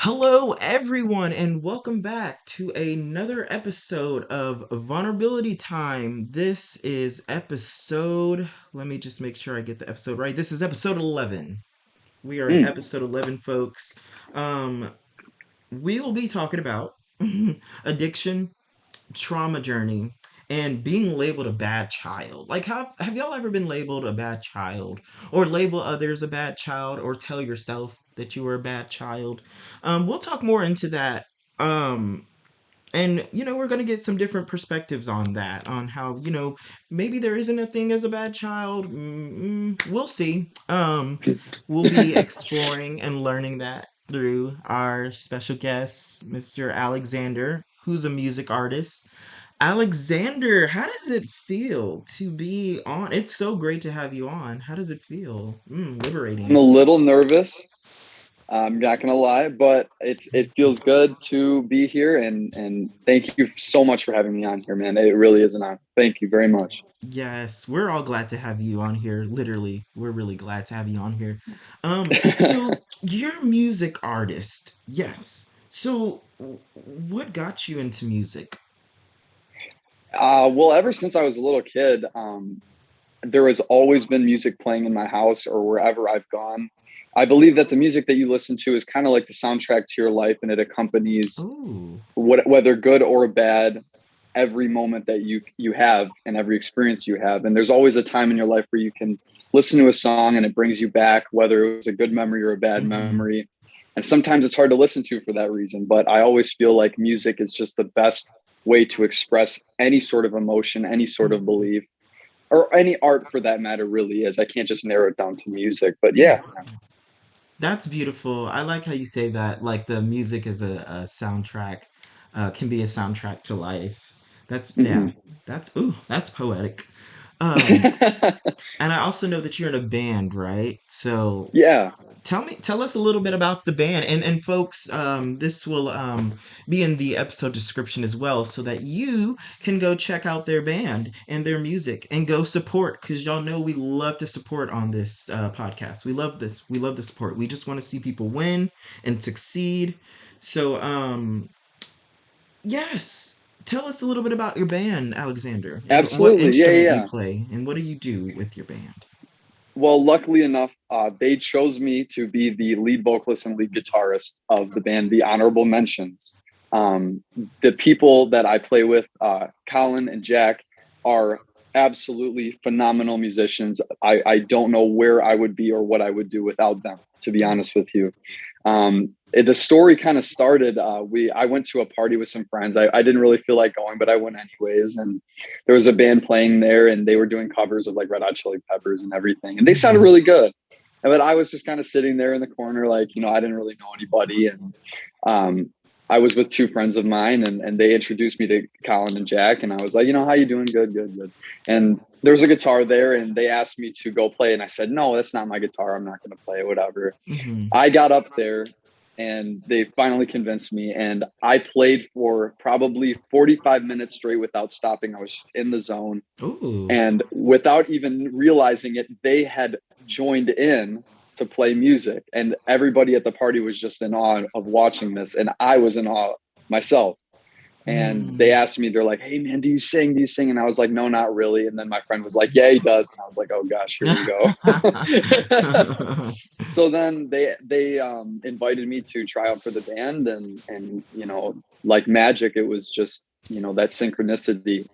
Hello, everyone, and welcome back to another episode of Vulnerability Time. This is episode, let me just make sure I get the episode right. This is episode 11. We are in Mm. episode 11, folks. Um, we will be talking about addiction, trauma journey, and being labeled a bad child. Like, have y'all ever been labeled a bad child, or label others a bad child, or tell yourself that you were a bad child? We'll talk more into that. Um, and we're gonna get some different perspectives on that, on how maybe there isn't a thing as a bad child. We'll see. We'll be exploring and learning that through our special guest, Mr. Alexander, who's a music artist. Alexander, how does it feel to be on? It's so great to have you on. How does it feel? I'm a Liberating. little nervous. I'm not gonna lie, but it feels good to be here and thank you so much for having me on here, man. It really is an honor. Thank you very much. Yes, we're all glad to have you on here. Literally, we're really glad to have you on here. So you're a music artist. Yes. So what got you into music? Well, ever since I was a little kid, there has always been music playing in my house or wherever I've gone. I believe that the music that you listen to is kind of like the soundtrack to your life, and it accompanies Oh. whether good or bad, every moment that you have and every experience you have. And there's always a time in your life where you can listen to a song and it brings you back, whether it was a good memory or a bad Hmm. memory. And sometimes it's hard to listen to for that reason, but I always feel like music is just the best way to express any sort of emotion, any sort of Hmm. belief, or any art for that matter. Really is. I can't just narrow it down to music, but Yeah, yeah. that's beautiful. I like how you say that. Like the music is a soundtrack, can be a soundtrack to life. That's yeah. Hmm. That's poetic. Um, and I also know that you're in a band, right? So Yeah. tell us a little bit about the band, and folks, this will be in the episode description as well, so that you can go check out their band and their music and go support, because y'all know we love to support on this podcast. We love the support. We just want to see people win and succeed. So yes, tell us a little bit about your band, Alexander, and what Absolutely. Yeah, yeah, instrument you yeah. play and what do you do with your band. Well, luckily enough, they chose me to be the lead vocalist and lead guitarist of the band, The Honorable Mentions. Um, the people that I play with, Colin and Jack, are absolutely phenomenal musicians. I don't know where I would be or what I would do without them, to be honest with you. The story kind of started. I went to a party with some friends. I didn't really feel like going, but I went anyways. And there was a band playing there, and they were doing covers of like Red Hot Chili Peppers and everything, and they sounded Hmm. really good. But I was just kind of sitting there in the corner, like I didn't really know anybody, and um, I was with two friends of mine, and they introduced me to Colin and Jack, and I was like, how you doing? Good, good, good. And there was a guitar there, and they asked me to go play, and I said, no, that's not my guitar. I'm not going to play it, whatever. Hmm. I got up there and they finally convinced me, and I played for probably 45 minutes straight without stopping. I was just in the zone, Ooh. and without even realizing it, they had joined in to play music, and everybody at the party was just in awe of watching this, and I was in awe myself. And they Mm. asked me, they're like, "Hey man, do you sing? Do you sing?" And I was like, "No, not really." And then my friend was like, "Yeah, he does." And I was like, "Oh gosh, here we go." So then they invited me to try out for the band, and like magic, it was just that synchronicity.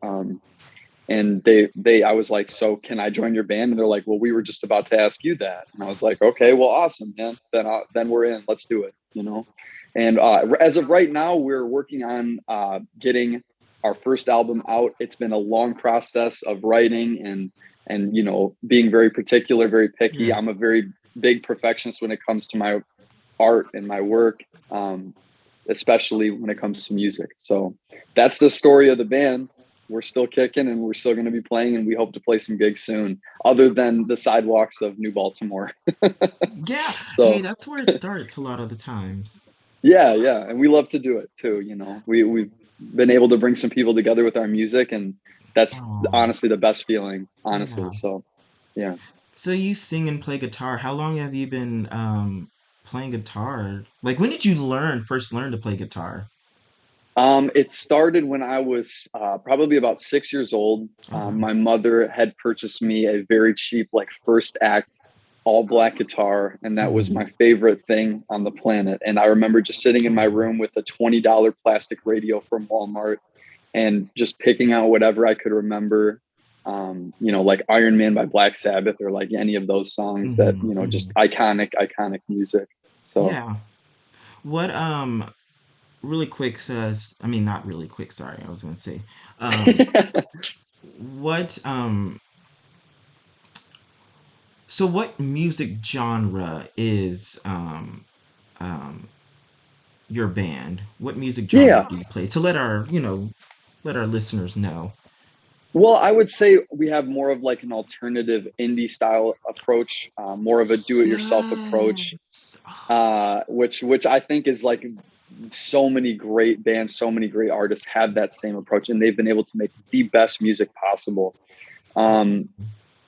And they I was like, "So can I join your band?" And they're like, "Well, we were just about to ask you that." And I was like, "Okay, well, awesome, man. Then we're in. Let's do it." And as of right now, we're working on getting our first album out. It's been a long process of writing and being very particular, very picky. Yeah. I'm a very big perfectionist when it comes to my art and my work, especially when it comes to music. So that's the story of the band. We're still kicking and we're still going to be playing, and we hope to play some gigs soon, other than the sidewalks of New Baltimore. Yeah. Hey, So that's where it starts a lot of the times. yeah, yeah, and we love to do it too. We've been able to bring some people together with our music, and that's Oh, honestly the best feeling, honestly. yeah. So yeah. So you sing and play guitar. How long have you been playing guitar? Like, when did you first learn to play guitar? It started when I was probably about 6 years old. Oh wow. My mother had purchased me a very cheap, like first act, all black guitar, and that was Hmm. my favorite thing on the planet. And I remember just sitting in my Oh, room with a $20 plastic radio from Walmart and just picking out whatever I could remember. Like Iron Man by Black Sabbath or like any of those songs that, hmm, just hmm. iconic music. So, Yeah. What really quick says, I mean, not really quick, sorry, I was gonna say, um what so what music genre is um your band? What music genre yeah. do you play? To let our, let our listeners know. Well, I would say we have more of like an alternative indie style approach, more of a do-it-yourself approach, Yes. Oh, which I think is like so many great bands, so many great artists have that same approach, and they've been able to make the best music possible. Um,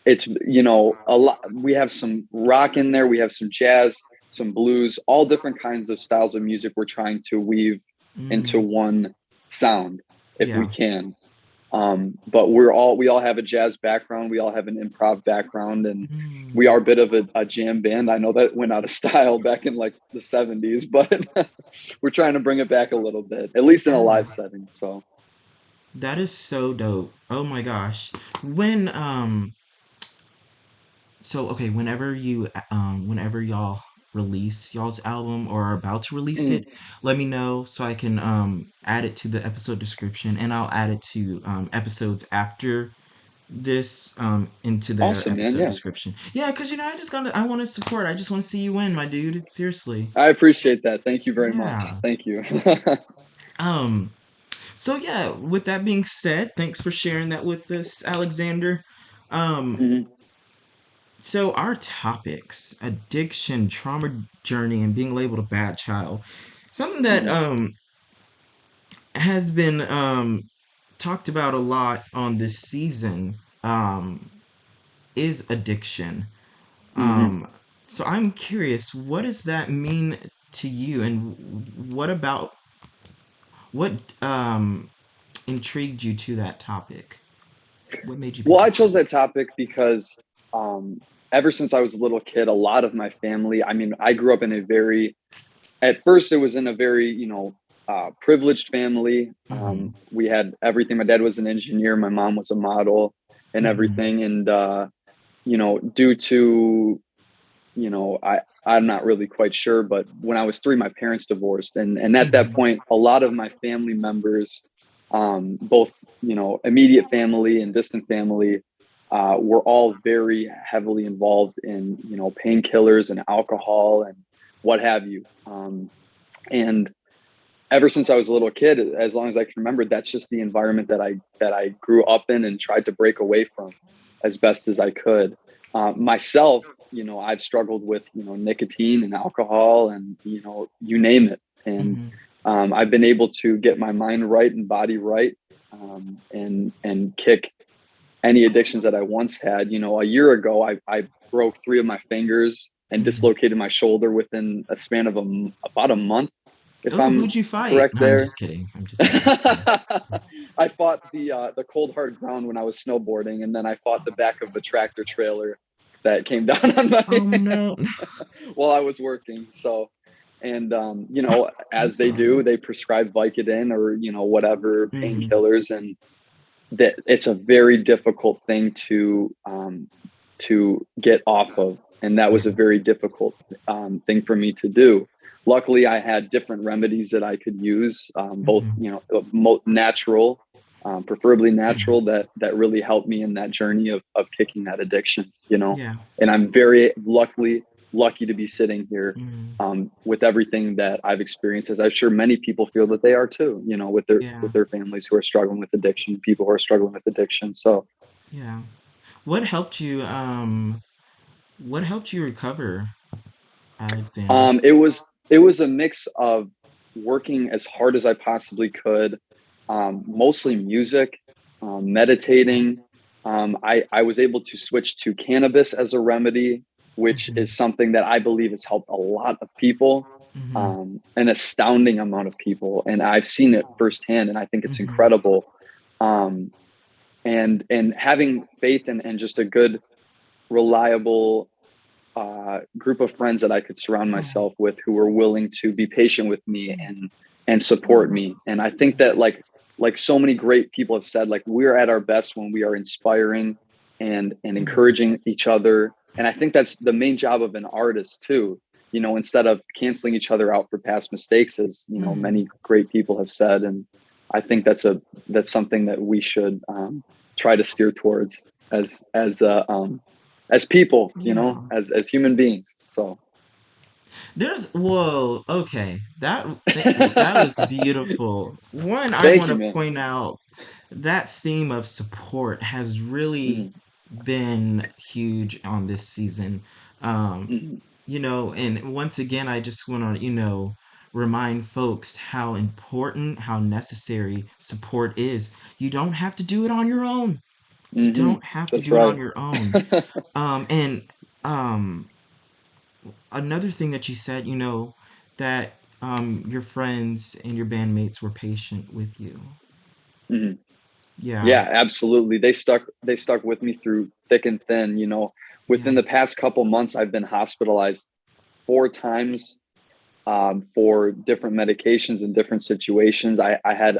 it's a lot. We have some rock in there, we have some jazz, some blues, all different kinds of styles of music. We're trying to weave into mm, one sound if we yeah. can. But we all have a jazz background, we all have an improv background, and we Mm, are a bit of a jam band. I know that went out of style back in like the 70s, but we're trying to bring it back a little bit, at least in a yeah. live setting. So That is so dope. Oh my gosh. When so okay, whenever y'all release y'all's album or are about to release it, mm, let me know so I can add it to the episode description, and I'll add it to episodes after this into their awesome, man. episode Yeah, description. Yeah, because I want to support. I just want to see you win, my dude. Seriously. I appreciate that. Thank you very much. Yeah. Thank you. Um so yeah, with that being said, thanks for sharing that with us, Alexander. Um Mhm, so our topics, addiction, trauma journey, and being labeled a bad child. Something that mhm, has been talked about a lot on this season is addiction. mhm. Um, so I'm curious, what does that mean to you, and what intrigued you to that topic? What made you pick Well, I that chose that topic? topic because ever since I was a little kid, a lot of my family, I mean, I grew up in a very, at first, it was in a very, privileged family. Mm-hmm. We had everything. My dad was an engineer, my mom was a model and Mm-hmm. everything. And, due to, I'm not really quite sure, but when I was 3, my parents divorced. And at that Mm-hmm. point, a lot of my family members, both, immediate family and distant family, were all very heavily involved in, painkillers and alcohol and what have you. And ever since I was a little kid, as long as I can remember, that's just the environment that I grew up in and tried to break away from as best as I could. Myself, I've struggled with nicotine and alcohol and you name it, and Mm-hmm. I've been able to get my mind right and body right, and kick any addictions that I once had. A year ago, I broke 3 of my fingers and Mm-hmm. dislocated my shoulder within a span of about a month, if Oh, I'm who'd you fight? correct I'm there. just kidding. I'm just kidding. I fought the cold hard ground when I was snowboarding, and then I fought the back of a tractor trailer that came down on my Oh no. while I was working. So, and I'm as they sorry. do, they prescribe Vicodin or whatever Mm-hmm. painkillers, and that it's a very difficult thing to get off of, and that was Yeah. a very difficult thing for me to do. Luckily, I had different remedies that I could use, both Mm-hmm. natural, preferably natural, that really helped me in that journey of kicking that addiction. Yeah. And I'm very lucky to be sitting here, Mm-hmm. with everything that I've experienced, as I'm sure many people feel that they are too. With their Yeah. with their families who are struggling with addiction, people who are struggling with addiction. So Yeah. What helped you what helped you recover, Alexander? it was a mix of working as hard as I possibly could, mostly music, meditating. I was able to switch to cannabis as a remedy, which Mhm. is something that I believe has helped a lot of people, Mhm. an astounding amount of people. And I've seen it firsthand, and I think it's Mhm. incredible. Um, and having faith and just a good, reliable group of friends that I could surround Oh. myself with who were willing to be patient with me Oh. and support Oh. me. And I think that like so many great people have said, like we're at our best when we are inspiring and Mhm. encouraging each other. And I think that's the main job of an artist too. You know, instead of canceling each other out for past mistakes, as you know, Mhm. many great people have said. And I think that's something that we should try to steer towards as people, you know, Yeah. as human beings. So There's whoa, okay. That was beautiful. One, I thank want you, to man. point out that theme of support has really Mhm, been huge on this season. Um, mhm, and once again, I just want to, remind folks how important, how necessary support is. You don't have to do it on your own. You mhm. don't have to That's do it on right. your own. And um another thing that you said, that your friends and your bandmates were patient with you. Mhm. Yeah. Yeah, absolutely. They stuck with me through thick and thin. You know, Yeah. within the past couple months, I've been hospitalized 4 times for different medications and different situations. I had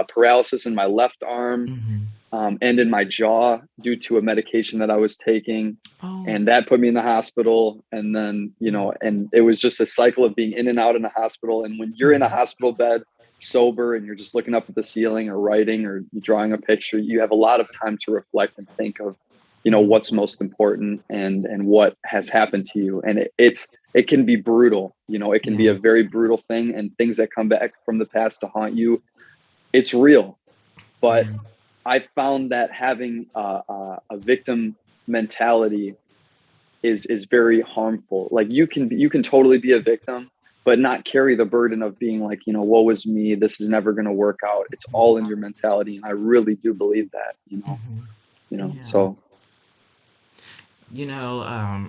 paralysis in my left arm Mm-hmm. and in my jaw due to a medication that I was taking. Oh. And that put me in the hospital. And then, and it was just a cycle of being in and out in the hospital. And when you're in a Mm-hmm. hospital bed, sober, and you're just looking up at the ceiling or writing or drawing a picture, you have a lot of time to reflect and think of, Mm-hmm. what's most important and what has happened to you. And it can be brutal. It can be Yeah. a very brutal thing, and things that come back from the past to haunt you. It's real. But Yeah. I found that having a victim mentality is very harmful. Like you can totally be a victim, but not carry the burden of being like, woe is me. This is never going to work out. It's all in your mentality, and I really do believe that. Mm-hmm. Yeah. So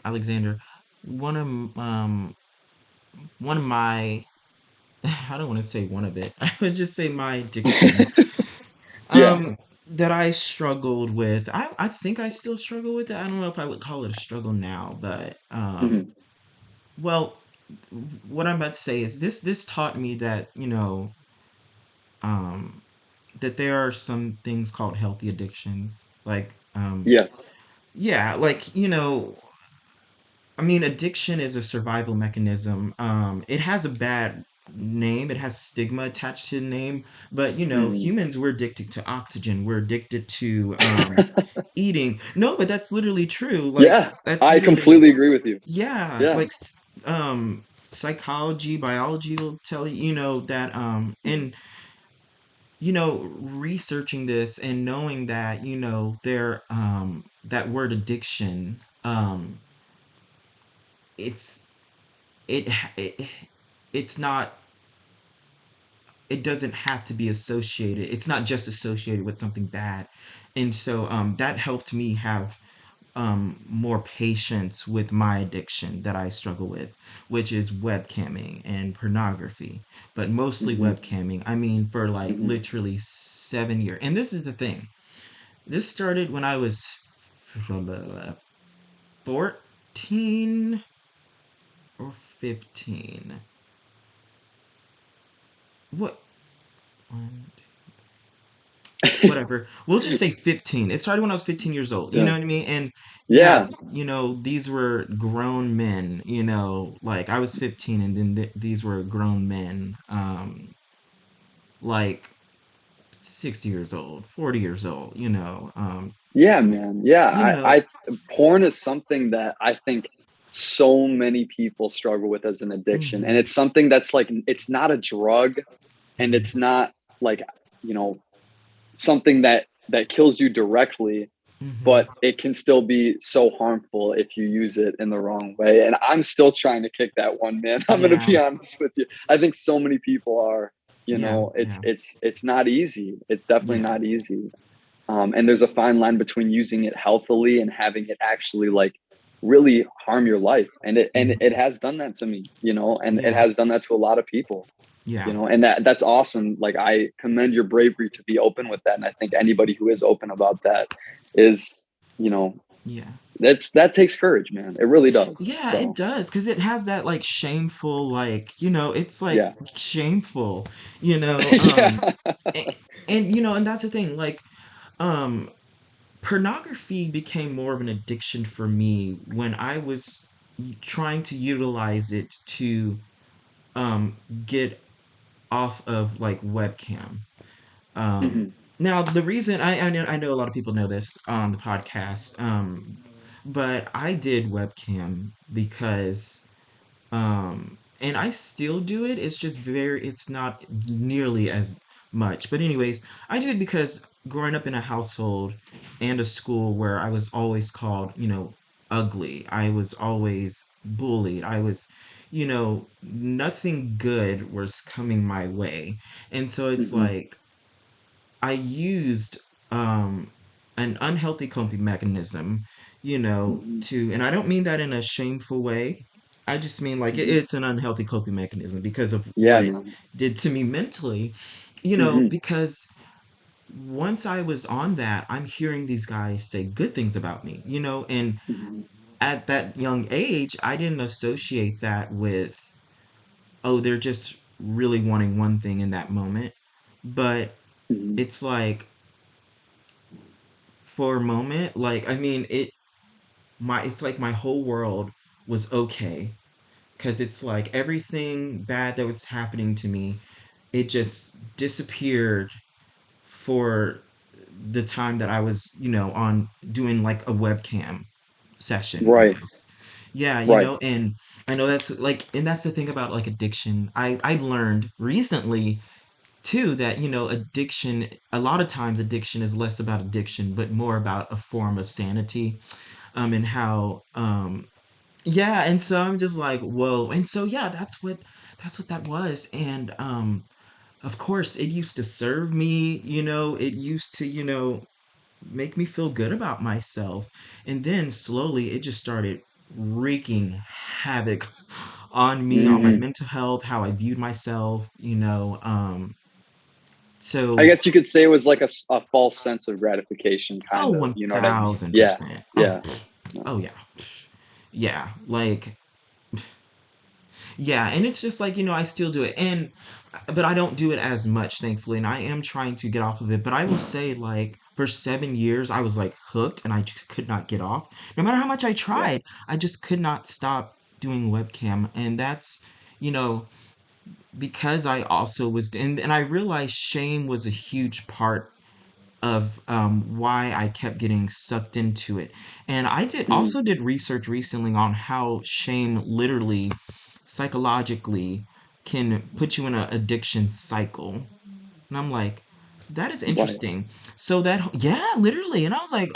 Alexander, one of one of my I don't want to say one of it. I would just say my addiction. yeah. Um, that I struggled with. I think I still struggle with it. I don't know if I would call it a struggle now, but Hmm. well, what I'm about to say is this taught me that, um that there are some things called healthy addictions. Like Yes. yeah, like, I mean, addiction is a survival mechanism. It has a bad name, it has stigma attached to the name, but Hmm. humans, we're addicted to oxygen, we're addicted to eating. No, but that's literally true. Like, Yeah, that's I literally, completely agree with you. yeah, Yeah. like psychology, biology will tell you, that Hmm. and researching this and knowing that, there that word addiction, it's it, it it's not, it doesn't have to be associated, it's not just associated with something bad. And so that helped me have more patience with my addiction that I struggle with, which is webcamming and pornography, but mostly Hmm. webcamming. I mean, for like Hmm. literally 7 years. And this is the thing, this started when I was 14 or 15. What? One, whatever. We'll just say 15. It started when I was 15 years old. You know Yeah. what I mean? And yeah, Yeah. these were grown men, like I was 15 and then these were grown men, like 60 years old, 40 years old, Yeah, man. Yeah. you know, I porn is something that I think so many people struggle with as an addiction. And mhm, it's something that's like it's not a drug, and mhm, it's not like, you know, something that kills you directly, mhm. but it can still be so harmful if you use it in the wrong way. And I'm still trying to kick that one, man. I'm going to Yeah, be honest with you. I think so many people are, yeah, it's yeah, it's not easy. It's definitely yeah, not easy. And there's a fine line between using it healthily and having it actually like really harm your life. And Mhm. it has done that to me, and it Yeah. has done that to a lot of people, Yeah. and that's awesome. Like, I commend your bravery to be open with that. And I think anybody who is open about that is, you know, Yeah. that takes courage, man. It really does. Yeah, it So does, because it has that like shameful, like, it's like yeah. shameful, you know. Yeah. And and that's the thing, like, um pornography became more of an addiction for me when I was trying to utilize it to um get off of like webcam. Um, Hmm. Now the reason I know a lot of people know this on the podcast, but I did webcam because and I still do it. It's just it's not nearly as much. But anyways, I do it because growing up in a household and a school where I was always called, ugly. I was always bullied. I was, nothing good was coming my way. And so it's Hmm. like I used an unhealthy coping mechanism, Hmm. and I don't mean that in a shameful way. I just mean like Hmm. it's an unhealthy coping mechanism because of Yeah, what it man. did to me mentally, Hmm. because once I was on that, I'm hearing these guys say good things about me, and Hmm. at that young age, I didn't associate that with, oh, they're just really wanting one thing in that moment. But Hmm. it's like, for a moment, like, I mean, it's like my whole world was okay, because it's like everything bad that was happening to me, it just disappeared for the time that I was, on doing like a webcam session, I Right. guess. Yeah, Right. and I know that's like, and that's the thing about like addiction. I learned recently too that, addiction, a lot of times addiction is less about addiction but more about a form of sanity, and how, yeah. And so I'm just like, whoa. And so yeah, that's what that was. And of course it used to serve me, it used to, make me feel good about myself. And then slowly it just started wreaking havoc on me, on my Hmm. mental health, how I viewed myself, I so, guess you could say it was like a false sense of gratification, oh, kind of. You know what I mean? Yeah. 1000%. Oh, Yeah. oh yeah. Yeah, like, yeah. And it's just like, I still do it. And but I don't do it as much, thankfully, and I am trying to get off of it. But I will say, like, for 7 years I was like hooked and I just could not get off. No matter how much I Yeah. tried, I just could not stop doing webcam. And that's, you know because I also was, and I realized shame was a huge part of, why I kept getting sucked into it. And I Hmm. also did research recently on how shame literally, psychologically, can put you in an addiction cycle. And I'm like, that is Right. interesting. So that, yeah, literally. And I was like,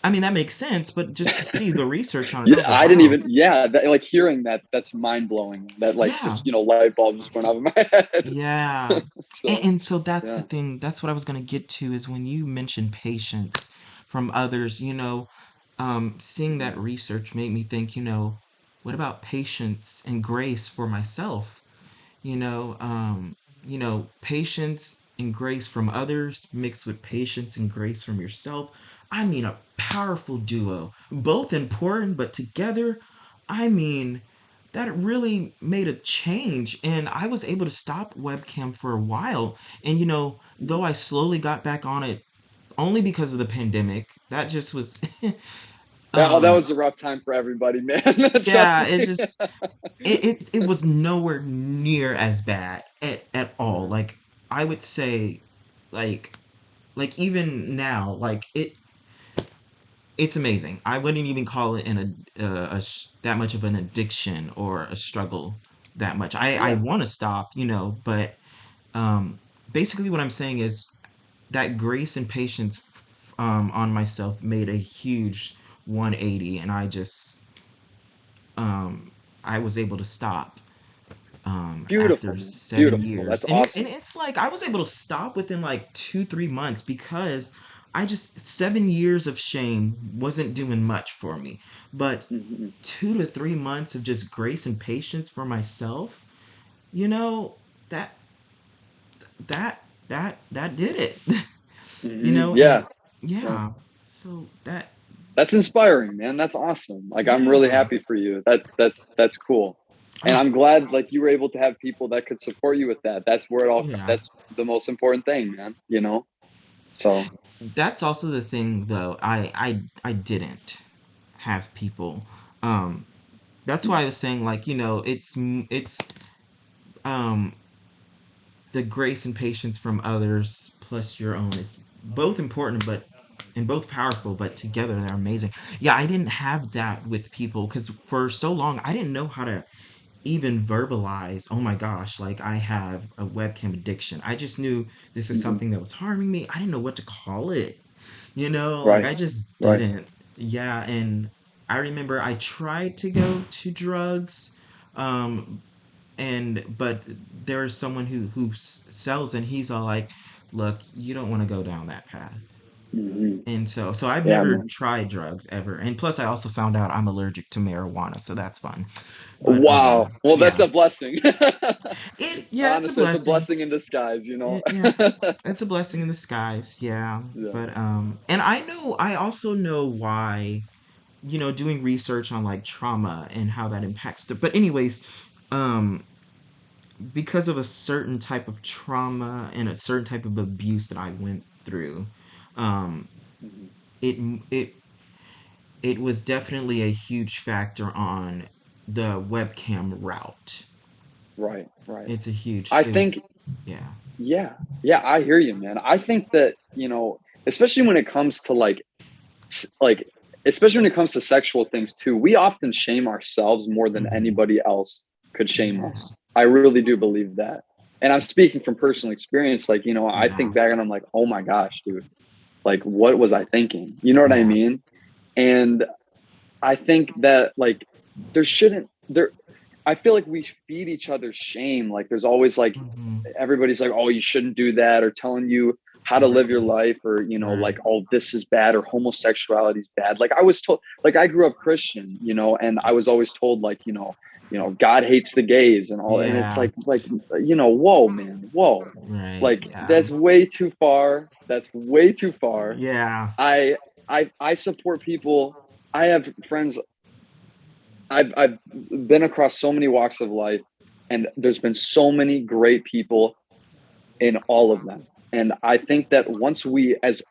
I mean, that makes sense, but just to see the research on it, I Yeah, was like, I didn't wow, even. Yeah, like hearing that, that's mind blowing. That, like, yeah, just, light bulb just went off in my head. yeah. So And so that's the yeah. thing. That's what I was going to get to, is when you mentioned patience from others, seeing that research made me think, what about patience and grace for myself? Patience and grace from others mixed with patience and grace from yourself. I mean, a powerful duo, both important, but together, I mean, that really made a change. And I was able to stop webcam for a while. And, though I slowly got back on it only because of the pandemic, that just was, That um, was a rough time for everybody, man. Trust yeah, it me. just, it was nowhere near as bad at all. Like, I would say, like even now, like, it's amazing. I wouldn't even call it that much of an addiction or a struggle that much. I Yeah. want to stop, but um basically what I'm saying is that grace and patience, on myself, made a huge 180, and um I was able to stop, Beautiful, after man. seven Beautiful. years. That's And awesome. it's like I was able to stop within like 2-3 months because I just 7 years of shame wasn't doing much for me, but Hmm. 2 to 3 months of just grace and patience for myself, you know, that that did it. You Hmm. know, and Yeah. Yeah. yeah, so that That's inspiring, man. That's awesome. Like I'm really yeah, happy for you. That's cool. And oh I'm glad like you were able to have people that could support you with that. That's where it all yeah. that's the most important thing, man, you know? So, That's also the thing though. I didn't have people. Um, that's why I was saying like it's um the grace and patience from others plus your own. It's both important, but and both powerful, but together they're amazing. Yeah, I didn't have that with people because for so long I didn't know how to even verbalize, oh my gosh, like I have a webcam addiction. I just knew this was mhm, something that was harming me. I didn't know what to call it. Like right. I just Right. didn't. Yeah, and I remember I tried to go to drugs, um, but there is someone who sells, and he's all like, "Look, you don't want to go down that path." Hmm. And so I've Yeah, never man. tried drugs ever. And plus, I also found out I'm allergic to marijuana, so that's fun. But Wow. Well, that's yeah, a blessing. it's a Honestly, it's a blessing. blessing in disguise, you know? Yeah, it's a blessing in disguise. Yeah, Yeah. but and I also know why. Doing research on like trauma and how that impacts the. But anyways, um, because of a certain type of trauma and a certain type of abuse that I went through, um, Mhm. it it it was definitely a huge factor on the webcam route. Right, right. It's a huge. I It was, think, yeah. yeah, yeah, I hear you, man. I think that, especially when it comes to s- like, especially when it comes to sexual things too, we often shame ourselves more than Hmm. anybody else could shame Yeah. us. I really do believe that. And I'm speaking from personal experience. Like, I Yeah. think back and I'm like, oh my gosh, dude, like, what was I thinking? You know what I Yeah. mean? And I think that like there shouldn't there I feel like we feed each other shame. Like there's always like Hmm. everybody's like, "Oh, you shouldn't do that," or telling you how to live your Right. life, or like, Right. "Oh, this is bad," or homosexuality is bad. Like I was told, like I grew up Christian, and I was always told like, God hates the gays and all, and it's Yeah. whoa, man, whoa, Right. like Yeah. that's way too far. That's way too far. Yeah. I I support people. I have friends. I've been across so many walks of life, and there's been so many great people in all of them. And I think that once we, as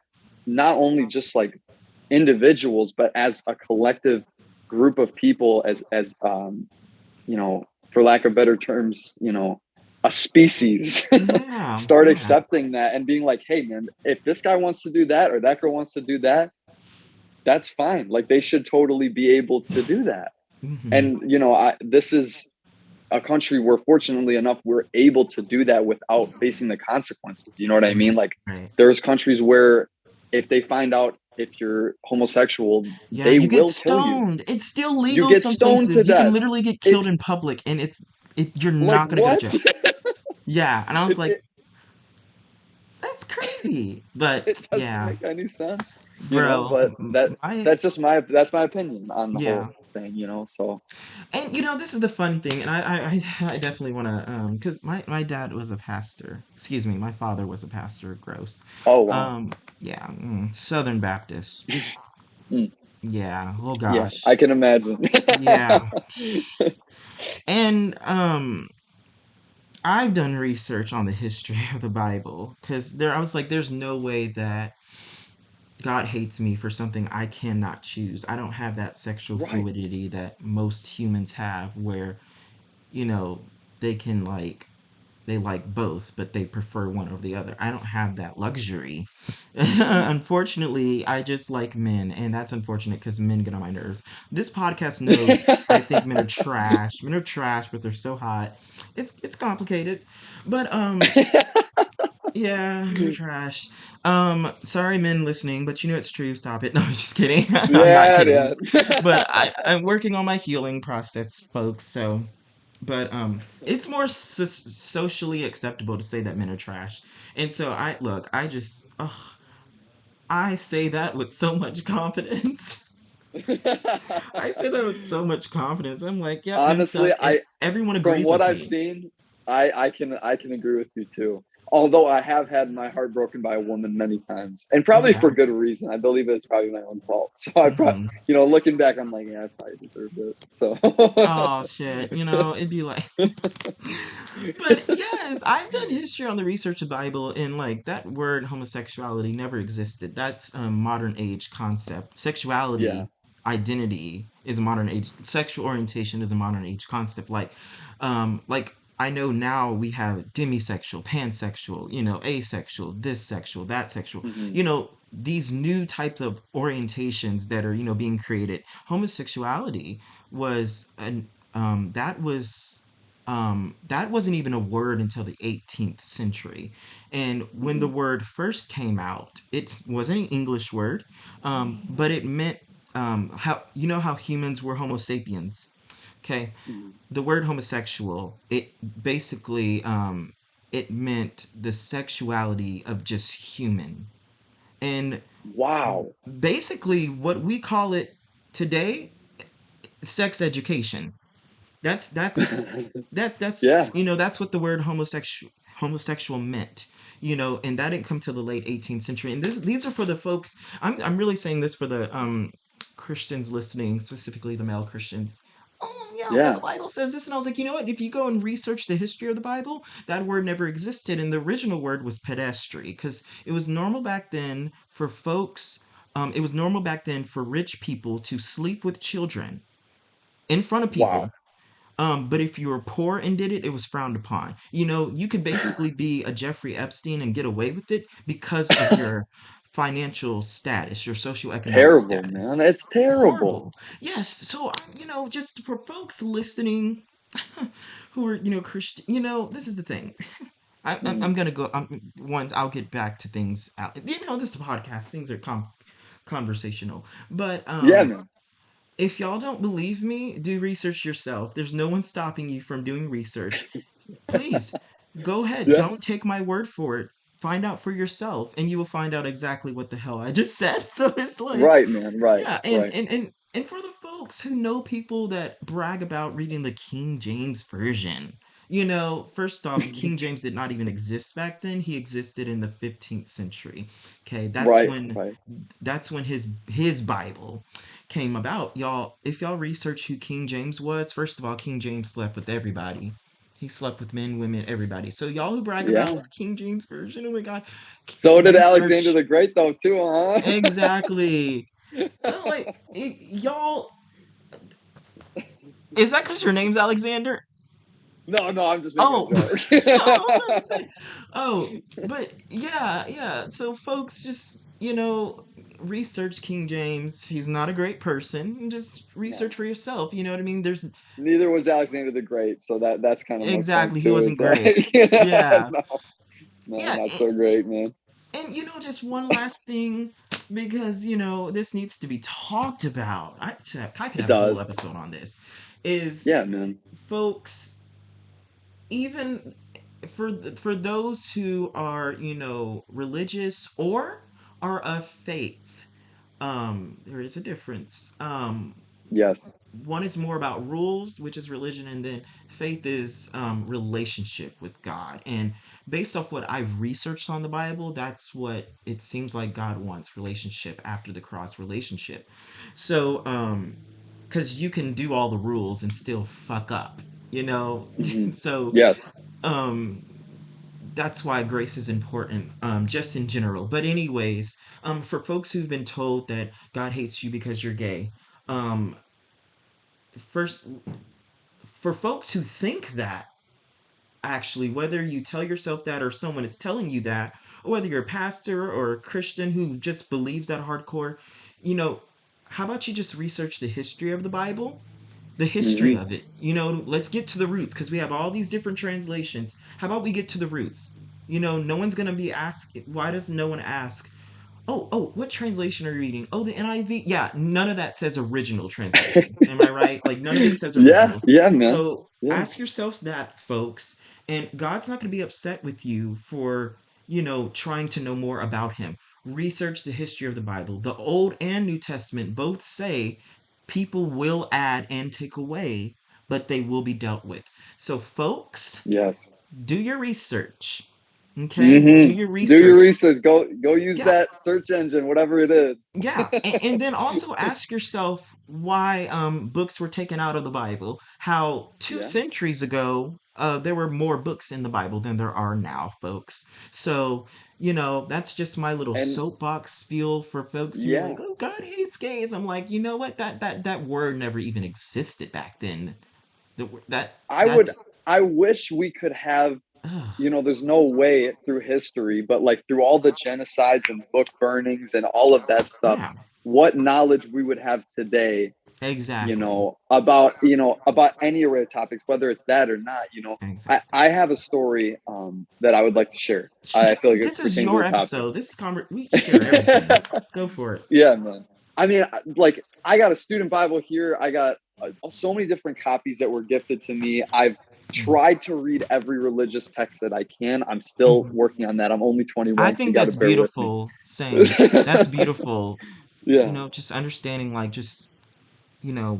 not only just like individuals, but as a collective group of people, for lack of better terms, a species, Yeah. start Yeah. accepting that and being like, hey, man, if this guy wants to do that or that girl wants to do that, that's fine. Like they should totally be able to do that. Hmm. And this is a country where fortunately enough we're able to do that without facing the consequences. You know what I mean? Right. Like Right. there's countries where if they find out if you're homosexual, Yeah, they you get will kill you. stoned. It's still You legal get some stoned to places. You can death. literally get killed It's in public, and you're like not gonna go to what? jail. Yeah, and I was it, like, it that's crazy. But it doesn't yeah, make any sense, bro, but my that's my opinion on the yeah. whole thing, so And this is the fun thing, and I definitely want to because my dad was a pastor. Excuse me, my father was a pastor. Gross. oh wow. Um, yeah, Southern Baptist. Mm, Yeah. Oh yeah, I gosh. can imagine. Yeah. And I've done research on the history of the Bible because I was like, there's no way that God hates me for something I cannot choose. I don't have that sexual Right. fluidity that most humans have, where you know they can they like both, but they prefer one over the other. I don't have that luxury. Mhm. Unfortunately, I just like men, and that's unfortunate because men get on my nerves. This podcast knows I think men are trash. Men are trash, but they're so hot. It's complicated, but yeah, they're trash. Sorry, men listening, but it's true. Stop it. No, I'm just kidding. I'm not Yeah, kidding. yeah. But I'm working on my healing process, folks. So, but it's more socially acceptable to say that men are trash. And so I look, I just, ugh, I say that with so much confidence. I say that with so much confidence. I'm like, yep, men Honestly, suck, and I everyone from agrees what with I've me. seen, I can agree with you too. Although I have had my heart broken by a woman many times, and probably for Yeah. good reason. I believe it's probably my own fault. So I probably, Hmm. looking back, I'm like, yeah, I probably deserved it. So, Oh shit, it'd be like, but yes, I've done history on the research of the Bible, and like that word homosexuality never existed. That's a modern age concept. yeah. Sexuality, identity is a modern age. Sexual orientation is a modern age concept. Like I know now we have demisexual, pansexual, asexual, this sexual, that sexual. Hmm. These new types of orientations that are being created. Homosexuality was an that wasn't even a word until the 18th century. And when the Hmm. word first came out, it wasn't an English word, but it meant how humans were Homo sapiens. Okay, Hmm. the word homosexual, it basically it meant the sexuality of just human. And Wow. basically, what we call it today, sex education. That's Yeah. that's what the word homosexual meant. And that didn't come till the late 18th century. And these are for the folks. I'm really saying this for the Christians listening, specifically the male Christians. Oh yeah, well the Yeah. Bible says this, and I was like, you know what? If you go and research the history of the Bible, that word never existed, and the original word was pedestry, because it was normal back then for folks. It was normal back then for rich people to sleep with children in front of people. Wow. But if you were poor and did it, it was frowned upon. You could basically be a Jeffrey Epstein and get away with it because of your financial status, your socioeconomic Terrible, status. man. It's terrible. Horrible. Yes. So, just for folks listening who are, Christian, this is the thing. I'm Mhm. gonna go. I'll get back to things out. This is a podcast. Things are conversational, but Yeah, man. if y'all don't believe me, do research yourself. There's no one stopping you from doing research. Please go ahead. Yeah. Don't take my word for it. Find out for yourself, and you will find out exactly what the hell I just said. So it's like, Right, man. Right. yeah, and Right. and and and for the folks who know people that brag about reading the King James version, first off, King James did not even exist back then. He existed in the 15th century. Okay, that's Right. when Right. his Bible came about. Y'all, if y'all research who King James was, first of all, King James slept with everybody. He slept with men, women, everybody. So y'all who brag about Yeah. King James version, oh my god, So did Alexander research the Great, though, too, huh? exactly. So like, y'all, is that because your name's Alexander? No, no, I'm just making a Oh, joke. I was about to say, oh, but yeah, yeah. So, folks, just research King James. He's not a great person. Just research No. for yourself. You know what I mean? There's Neither was Alexander the Great, so that's kind of my point exactly. He too. wasn't Is great. that Yeah, no, no, yeah, not so great, man. and just one last thing, because this needs to be talked about. I could It have a whole does. episode on this. Is Yeah, man. folks, even for those who are religious or are of faith, there is a difference. Yes. One is more about rules, which is religion, and then faith is relationship with God. And based off what I've researched on the Bible, that's what it seems like God wants: relationship after the cross, relationship. So because you can do all the rules and still fuck up, Hmm. so Yes. um that's why grace is important, just in general. But anyways, for folks who've been told that God hates you because you're gay, um first, for folks who think that, actually, whether you tell yourself that or someone is telling you that, or whether you're a pastor or a Christian who just believes that hardcore, you know how about you just research the history of the Bible, the history Hmm. of it. Let's get to the roots, because we have all these different translations. How about we get to the roots? No one's going to be asked. Why does no one ask, oh, what translation are you reading? Oh, the NIV. Yeah, none of that says original translation. Am I right? Like, none of it says Yeah. original. Yeah, man. So Yeah. ask yourselves that, folks. And God's not going to be upset with you for, trying to know more about Him. research the history of the Bible. The Old and New Testament both say people will add and take away, but they will be dealt with. So, folks, Yes. do your research. Okay? Do Hmm. your Do your research. research. Go use Yeah. that search engine, whatever it is. Yeah, and then also ask yourself why books were taken out of the Bible. How two Yeah. centuries ago there were more books in the Bible than there are now, folks. So that's just my little And soapbox spiel for folks who are yeah, like, "Oh, God hates gays." I'm like, you know what? That word never even existed back then. I would That's I wish we could have, ugh, there's no way through history, but like through all the genocides and book burnings and all of that stuff, yeah, what knowledge we would have today, exactly, about any array of topics, whether it's that or not. I exactly. have a story that I would like to share. I feel like This it is pertains to your the topic. episode. We share everything. Go for it. Yeah, man. I mean, like, I got a student Bible here. I got so many different copies that were gifted to me. I've tried to read every religious text that I can. I'm still Mhm. working on that. I'm only I 21, so you think got to that's bear with me. beautiful. Same. That's beautiful. Yeah. Just understanding like just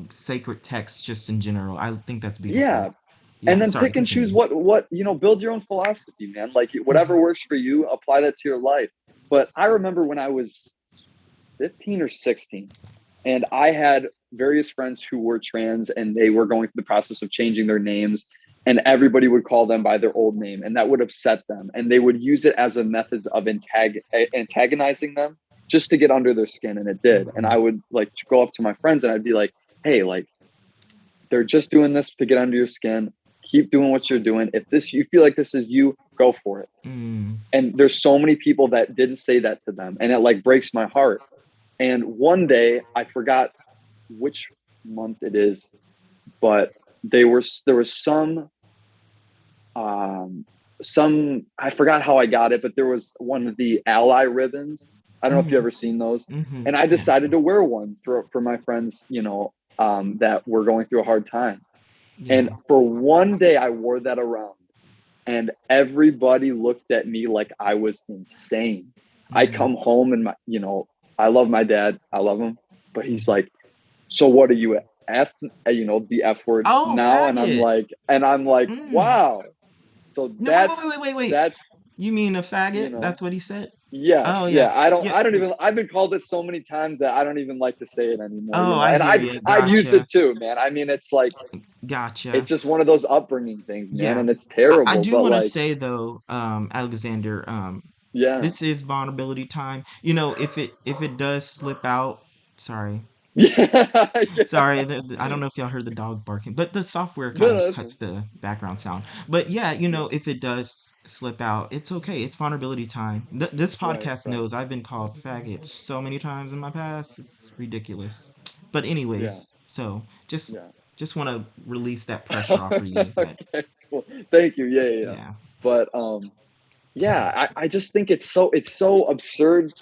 sacred texts just in general. I think that's beautiful. Yeah. And Yeah. then Sorry. pick and choose Continue. what build your own philosophy, man. Like, whatever Mhm. works for you, apply that to your life. But I remember when I was 15 or 16, and I had various friends who were trans, and they were going through the process of changing their names, and everybody would call them by their old name, and that would upset them, and they would use it as a method of antagonizing them just to get under their skin, and it did. And Mhm. I would like go up to my friends and I'd be like, hey, like, they're just doing this to get under your skin. Keep doing what you're doing. If this you feel like this is you, go for it. Mm. And there's so many people that didn't say that to them, and it like breaks my heart. And one day, I forgot which month it is, but there was um some, I forgot how I got it, but there was one of the ally ribbons. I don't know if you Mhm. ever seen those. Mhm. And I Yeah. decided to wear one for my friends, that were going through a hard time. Yeah. And for one day I wore that around, and everybody looked at me like I was insane. I Mhm. come home and I love my dad. I love him, but he's Mhm. like, "So what are you, F, the F word Oh, now?" And faggot. I'm like, Mm. "Wow." So No, wait, wait, wait, wait, wait, wait. that's, You mean a you faggot? know, That's what he said. yes, Oh yeah. yeah. I don't Yeah. I don't even I've been called it so many times that I don't even like to say it anymore, Oh, I And hear you. I've used Gotcha. it too, man. I mean, it's like, Gotcha. it's just one of those upbringing things, man, Yeah. and it's I terrible, do but want to like, say though, Alexander, yeah. this is vulnerability time. If it does slip out, sorry. Yeah. Yeah. Sorry, I don't know if y'all heard the dog barking, but the software No, kind no, of that's cuts fine. the background sound. But yeah, Yeah. if it does slip out, it's okay. It's vulnerability time. This Right, podcast right. knows I've been called faggot so many times in my past. It's ridiculous. But Yeah. anyways, so just Yeah. just want to release that pressure off for you that Okay, cool. Thank you. Yeah, yeah, yeah. yeah. But yeah, I just think it's so absurd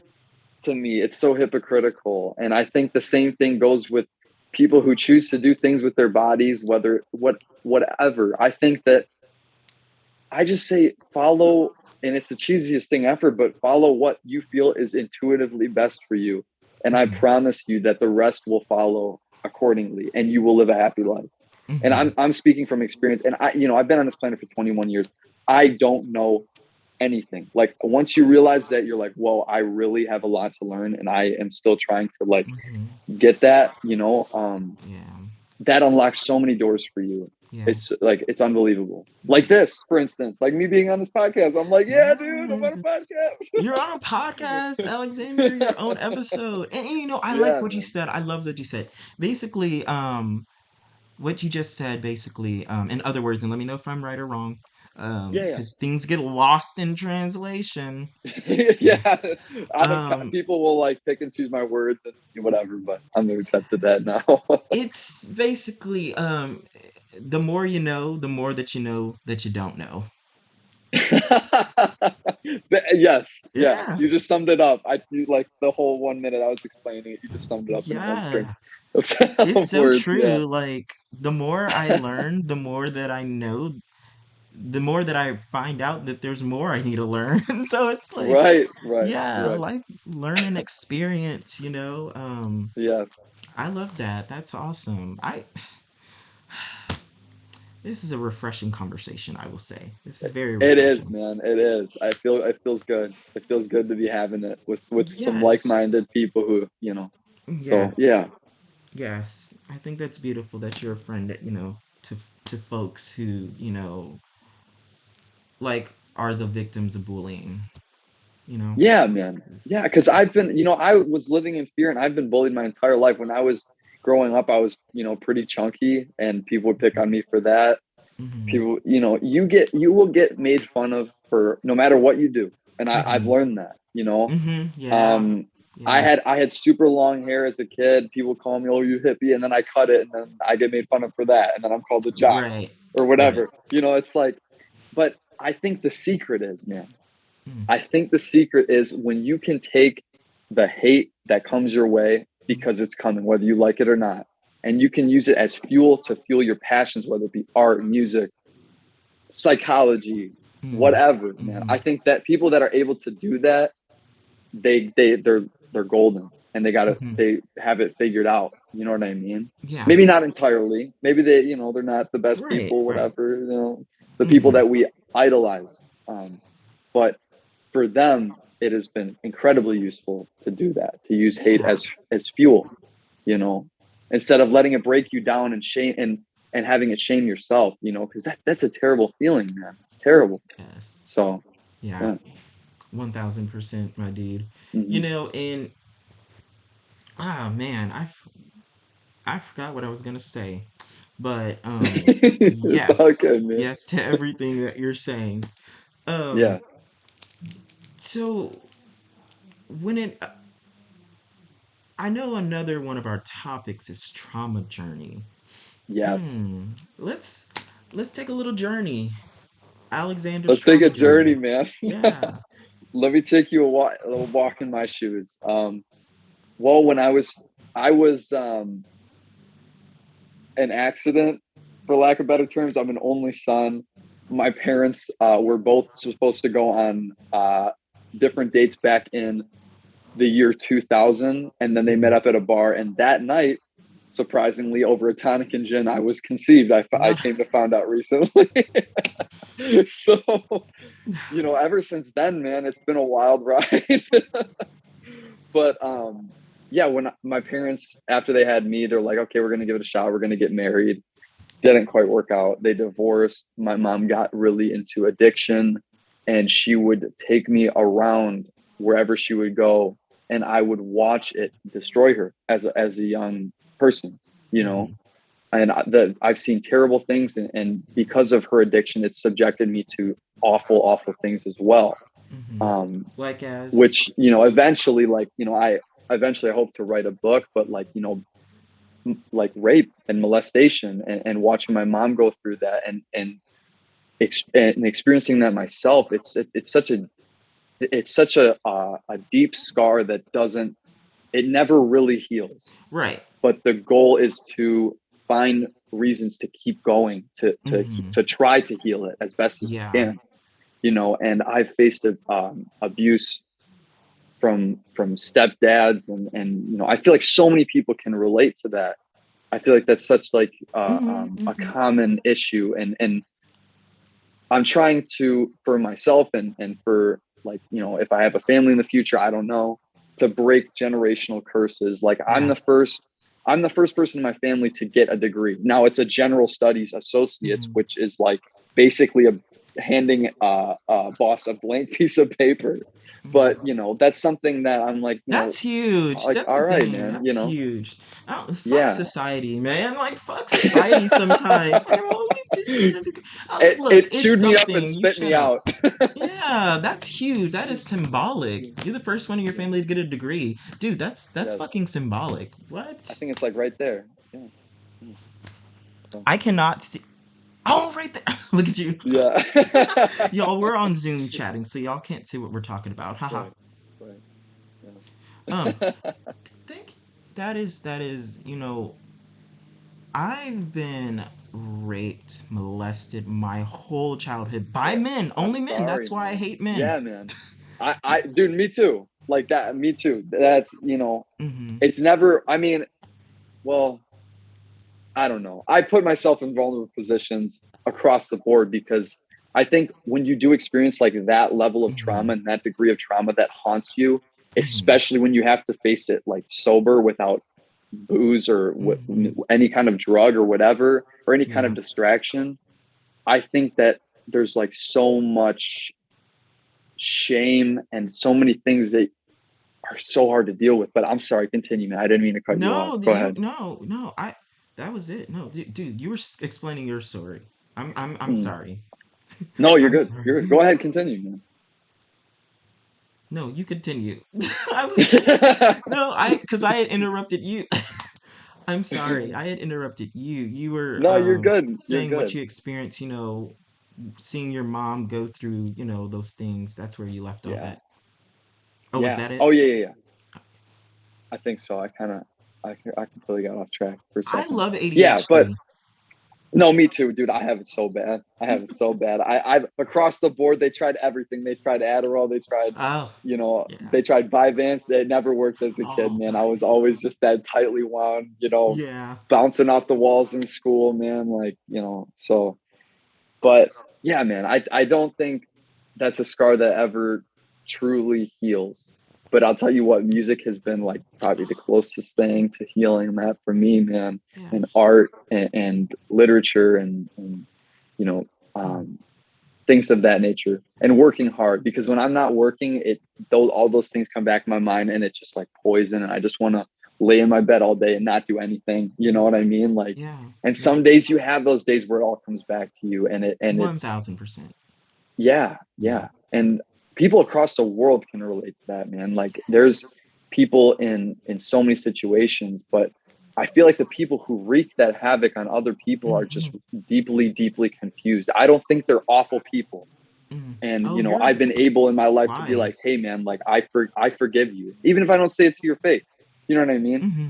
to me. It's so hypocritical. And I think the same thing goes with people who choose to do things with their bodies, whatever. I think that I just say follow, and it's the cheesiest thing ever, but follow what you feel is intuitively best for you. And I Mhm. promise you that the rest will follow accordingly, and you will live a happy life. And Mhm. I'm speaking from experience. And I've been on this planet for 21 years. I don't know anything. Like, once you realize that, you're like, whoa, I really have a lot to learn, and I am still trying to like Mhm. get that. Yeah. That unlocks so many doors for you. Yeah. It's like, it's unbelievable. Like Yeah. this, for instance, like me being on this podcast. I'm like, yeah, dude, I'm on a Yes. You're on a podcast, Alexander, your own podcast. episode. And I like Yeah, what you man. said. I love what you said. Basically, what you just said, basically, in other words, and let me know if I'm right or wrong, Yeah, because things get lost in translation. yeah. Yeah. Um, People will like pick and choose my words and whatever, but I'm accepted that now. it's basically, the more you know, the more that you know that you don't know. Yes, yeah. Yeah. You just summed it up. Like the whole 1 minute I was explaining it, you just summed it up in one string Yeah. of, It's of so words. Yeah. true. Like, the more I learn, the more that I know. the more that I find out that there's more I need to learn. So it's like, Right, right, yeah, right. life learning experience, Yes, I love that. That's awesome. I This is a refreshing conversation, I will say. This is very it is, refreshing. man. It is. It feels good. It feels good to be having it with some Yes. like-minded people who, So Yes. yeah, Yes. I think that's beautiful that you're a friend that, to folks who, like are the victims of bullying, you know? yeah, man. 'Cause- Yeah, because I've been, I was living in fear and I've been bullied my entire life. When I was growing up, I was, pretty chunky and people would pick on me for that. Mhm. People, you will get made fun of for no matter what you do. And I've Mhm. learned that. Mhm. Yeah. Um, Yeah. I had super long hair as a kid. People call me, "Oh, you hippie," and then I cut it, and then I get made fun of for that, and then I'm called a jock Right. or Right. whatever. It's like, but I think the secret is, man. Mm. I think the secret is when you can take the hate that comes your way because it's coming, whether you like it or not, and you can use it as fuel to fuel your passions, whether it be art, music, psychology, Mm. whatever, man. Mhm. I think that people that are able to do that, they're golden and Mhm. they have it figured out. You know what I mean? Yeah. Maybe not entirely. Maybe they're not the best Right. people, Right. whatever, the people Mhm. that we idolize. But for them, it has been incredibly useful to do that, to use hate Yeah. as fuel, you know, instead of letting it break you down and shame and having it shame yourself, because that's a terrible feeling, man. It's terrible. Yes. So Yeah. yeah. 1000%, my dude. Hmm. And man, I forgot what I was gonna say. But It's all yes. good, man. Yes to everything that you're saying. Um Yeah. so when it I know another one of our topics is trauma journey. Yes. Hmm. Let's let's take a little journey. Alexander's Let's take a trauma journey. journey, man. Yeah. Let me take you a little walk in my shoes. Well, when I was an accident, for lack of better terms. I'm an only son. My parents were both supposed to go on different dates back in the year 2000, and then they met Mhm. up at a bar. And that night, surprisingly, over a tonic and gin, I was conceived. I No. came to find out recently. So, ever since then, man, it's been a wild ride. But yeah, when my parents, after they had me, they're like, okay, we're gonna give it a shot. We're gonna get married. Didn't quite work out. They divorced. My mom got really into addiction, and she would take me around wherever she would go, and I would watch it destroy her as a young person. You know, Mhm. and I've seen terrible things, and because of her addiction, it's subjected me to awful things as well. Mhm. Um, Like as which eventually, like I eventually I hope to write a book, but like like rape and molestation, and watching my mom go through that, and experiencing that myself, it's such a deep scar that doesn't it never really heals. right. But the goal is to find reasons to keep going, Mhm. to try to heal it as best as you Yeah. can. And I've faced abuse from stepdads, and I feel like so many people can relate to that. I feel like that's such like Mhm. a Mhm. common issue, and I'm trying to, for myself, and for, like, if I have a family in the future, I don't know, to break generational curses. Like, Yeah. I'm the first person in my family to get a degree. Now it's a general studies associates, Mhm. which is like basically handing a boss a blank piece of paper. But Mhm. That's something that I'm like, That's huge. like, That's all the right, thing. man, That's huge. Fuck yeah. society, man. Like fuck society sometimes. Like, oh, look, It it's chewed me up and something. You spit shut me up. out. Yeah, that's huge. That is symbolic. You're the first one in your family to get a degree. Dude, that's Yes. fucking symbolic. I What? think it's like right there. Yeah. Yeah. So I cannot see. Oh, right there. Look at you. yeah. Y'all, we're on Zoom chatting, so y'all can't see what we're talking about. Haha. Right. Right. Um, Yeah. think that is, I've been. raped, molested my whole childhood by Shit. men, I'm only men. sorry, That's why I man. hate men. Yeah, man. Dude, me too. Like that, me too. That's, Hmm. it's never, well, I don't know. I put myself in vulnerable positions across the board because I think when you do experience like that level of Hmm. trauma and that degree of trauma that haunts you, Hmm. especially when you have to face it like sober without booze or Hmm. any kind of drug or whatever, or any kind Yeah. of distraction, I think that there's like so much shame and so many things that are so hard to deal with. But I'm sorry, continue, man. I didn't mean to cut you off. No, Go you ahead. no. I that was it. No, dude, you were explaining your story. I'm Mm. sorry. No, you're I'm good. sorry. You're good. Go ahead, continue, No, you continue. I was man. no, I because I had interrupted you. I'm sorry. I had interrupted you. You were No, you're good. You're saying what good. you experienced, seeing your mom go through, those things. That's where you left off Yeah. at. Oh, was Yeah. that it? Oh, yeah, yeah, yeah. I think so. I completely got off track for a I second. love Yeah, but ADHD. no, me too, dude. I have it so bad. I have it so bad. I've across the board. They tried everything. They tried Adderall. They tried, Oh, yeah. they tried Vyvanse. It never worked as a kid, Oh, man. I was Vyvanse. always just that tightly wound, Yeah. bouncing off the walls in school, man. Like, so. But yeah, man, I don't think that's a scar that ever truly heals. But I'll tell you what, music has been like probably the closest thing to healing that for me, man. And Yes. art and literature and you know, Hmm. um, things of that nature. And working hard because when I'm not working, all those things come back in my mind and it's just like poison. And I just want to lay in my bed all day and not do anything. You know what I mean? Like, Yeah. and Yeah. some days you have those days where it all comes back to you it's 1000%. yeah, Yeah. yeah. And people across the world can relate to that, man. Like there's people in so many situations, but I feel like the people who wreak that havoc on other people are just Hmm. deeply, deeply confused. I don't think they're awful people. Hmm. And Oh, you're I've been able in my life to be like, wise. hey man, like I forgive you. Even if I don't say it to your face. You know what I mean? Hmm.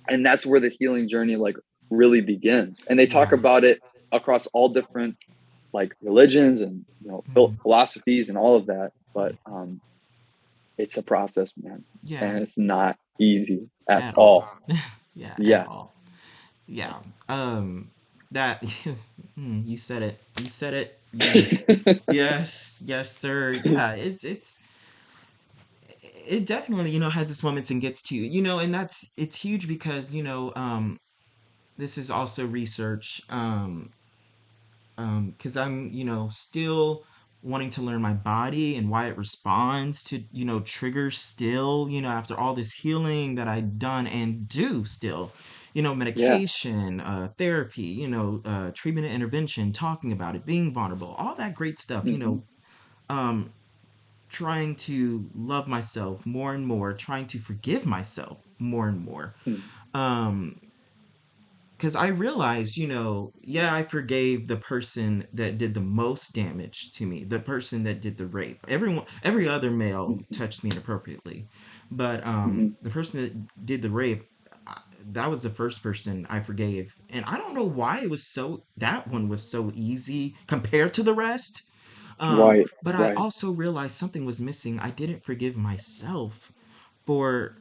And that's where the healing journey like really begins. And they talk Yeah. about it across all different like religions and Hmm. philosophies and all of that, but it's a process, man, Yeah. and it's not easy at At all. all. Yeah, at Yeah. all. Yeah. That you said it. You said it. Yes, yes, sir. Yeah, it definitely, has its moments and gets to you. And it's huge because, this is also research. Because I'm, still wanting to learn my body and why it responds to, triggers still, after all this healing that I've done and do still, Yeah. medication, therapy, treatment and intervention, talking about it, being vulnerable, all that great stuff, Hmm. um, trying to love myself more and more, trying to forgive myself more and more. Um, because I realized, yeah, I forgave the person that did the most damage to me, the person that did the rape. Every other male Hmm. touched me inappropriately, but Hmm. the person that did the rape, that was the first person I forgave, and I don't know why that one was so easy compared to the rest. Right. But I Right. also realized something was missing. I didn't forgive myself for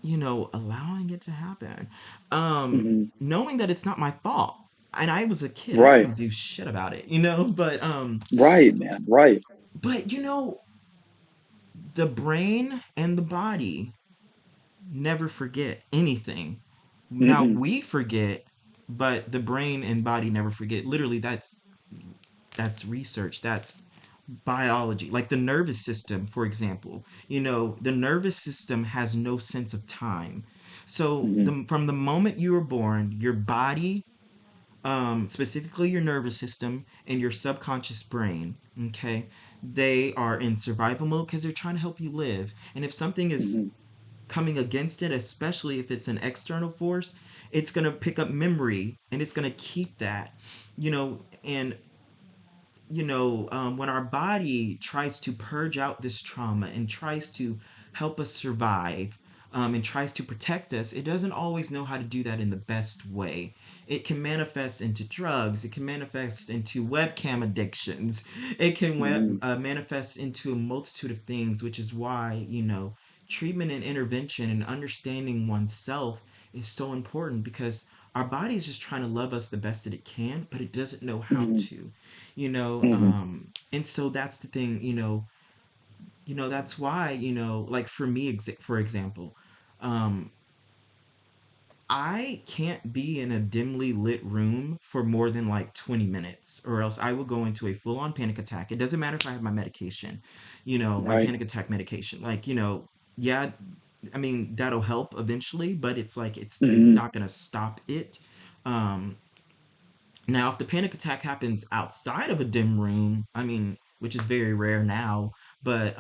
allowing it to happen. Hmm. Knowing that it's not my fault. And I was a kid. I Right. couldn't do shit about it, but Right, man. Right. but the brain and the body never forget anything. Now Mm-mm. we forget, but the brain and body never forget. Literally that's research. That's biology. Like the nervous system, for example. The nervous system has no sense of time. So Hmm. from the moment you were born, your body, specifically your nervous system and your subconscious brain, okay, they are in survival mode because they're trying to help you live. And if something is Hmm. coming against it, especially if it's an external force, it's going to pick up memory and it's going to keep that, and when our body tries to purge out this trauma and tries to help us survive, and tries to protect us, it doesn't always know how to do that in the best way. It can manifest into drugs. It can manifest into webcam addictions. It can Mhm. manifest into a multitude of things, which is why, treatment and intervention and understanding oneself is so important, because our body is just trying to love us the best that it can, but it doesn't know how Mhm. to, Mhm. and so that's the thing, that's why, like for me, for example, um, I can't be in a dimly lit room for more than like 20 minutes, or else I will go into a full on panic attack. It doesn't matter if I have my medication, my Right. panic attack medication. Like, yeah, I mean, that'll help eventually, but it's like it's Mhm. not going to stop it. Um, Now, if the panic attack happens outside of a dim room, I mean, which is very rare now, but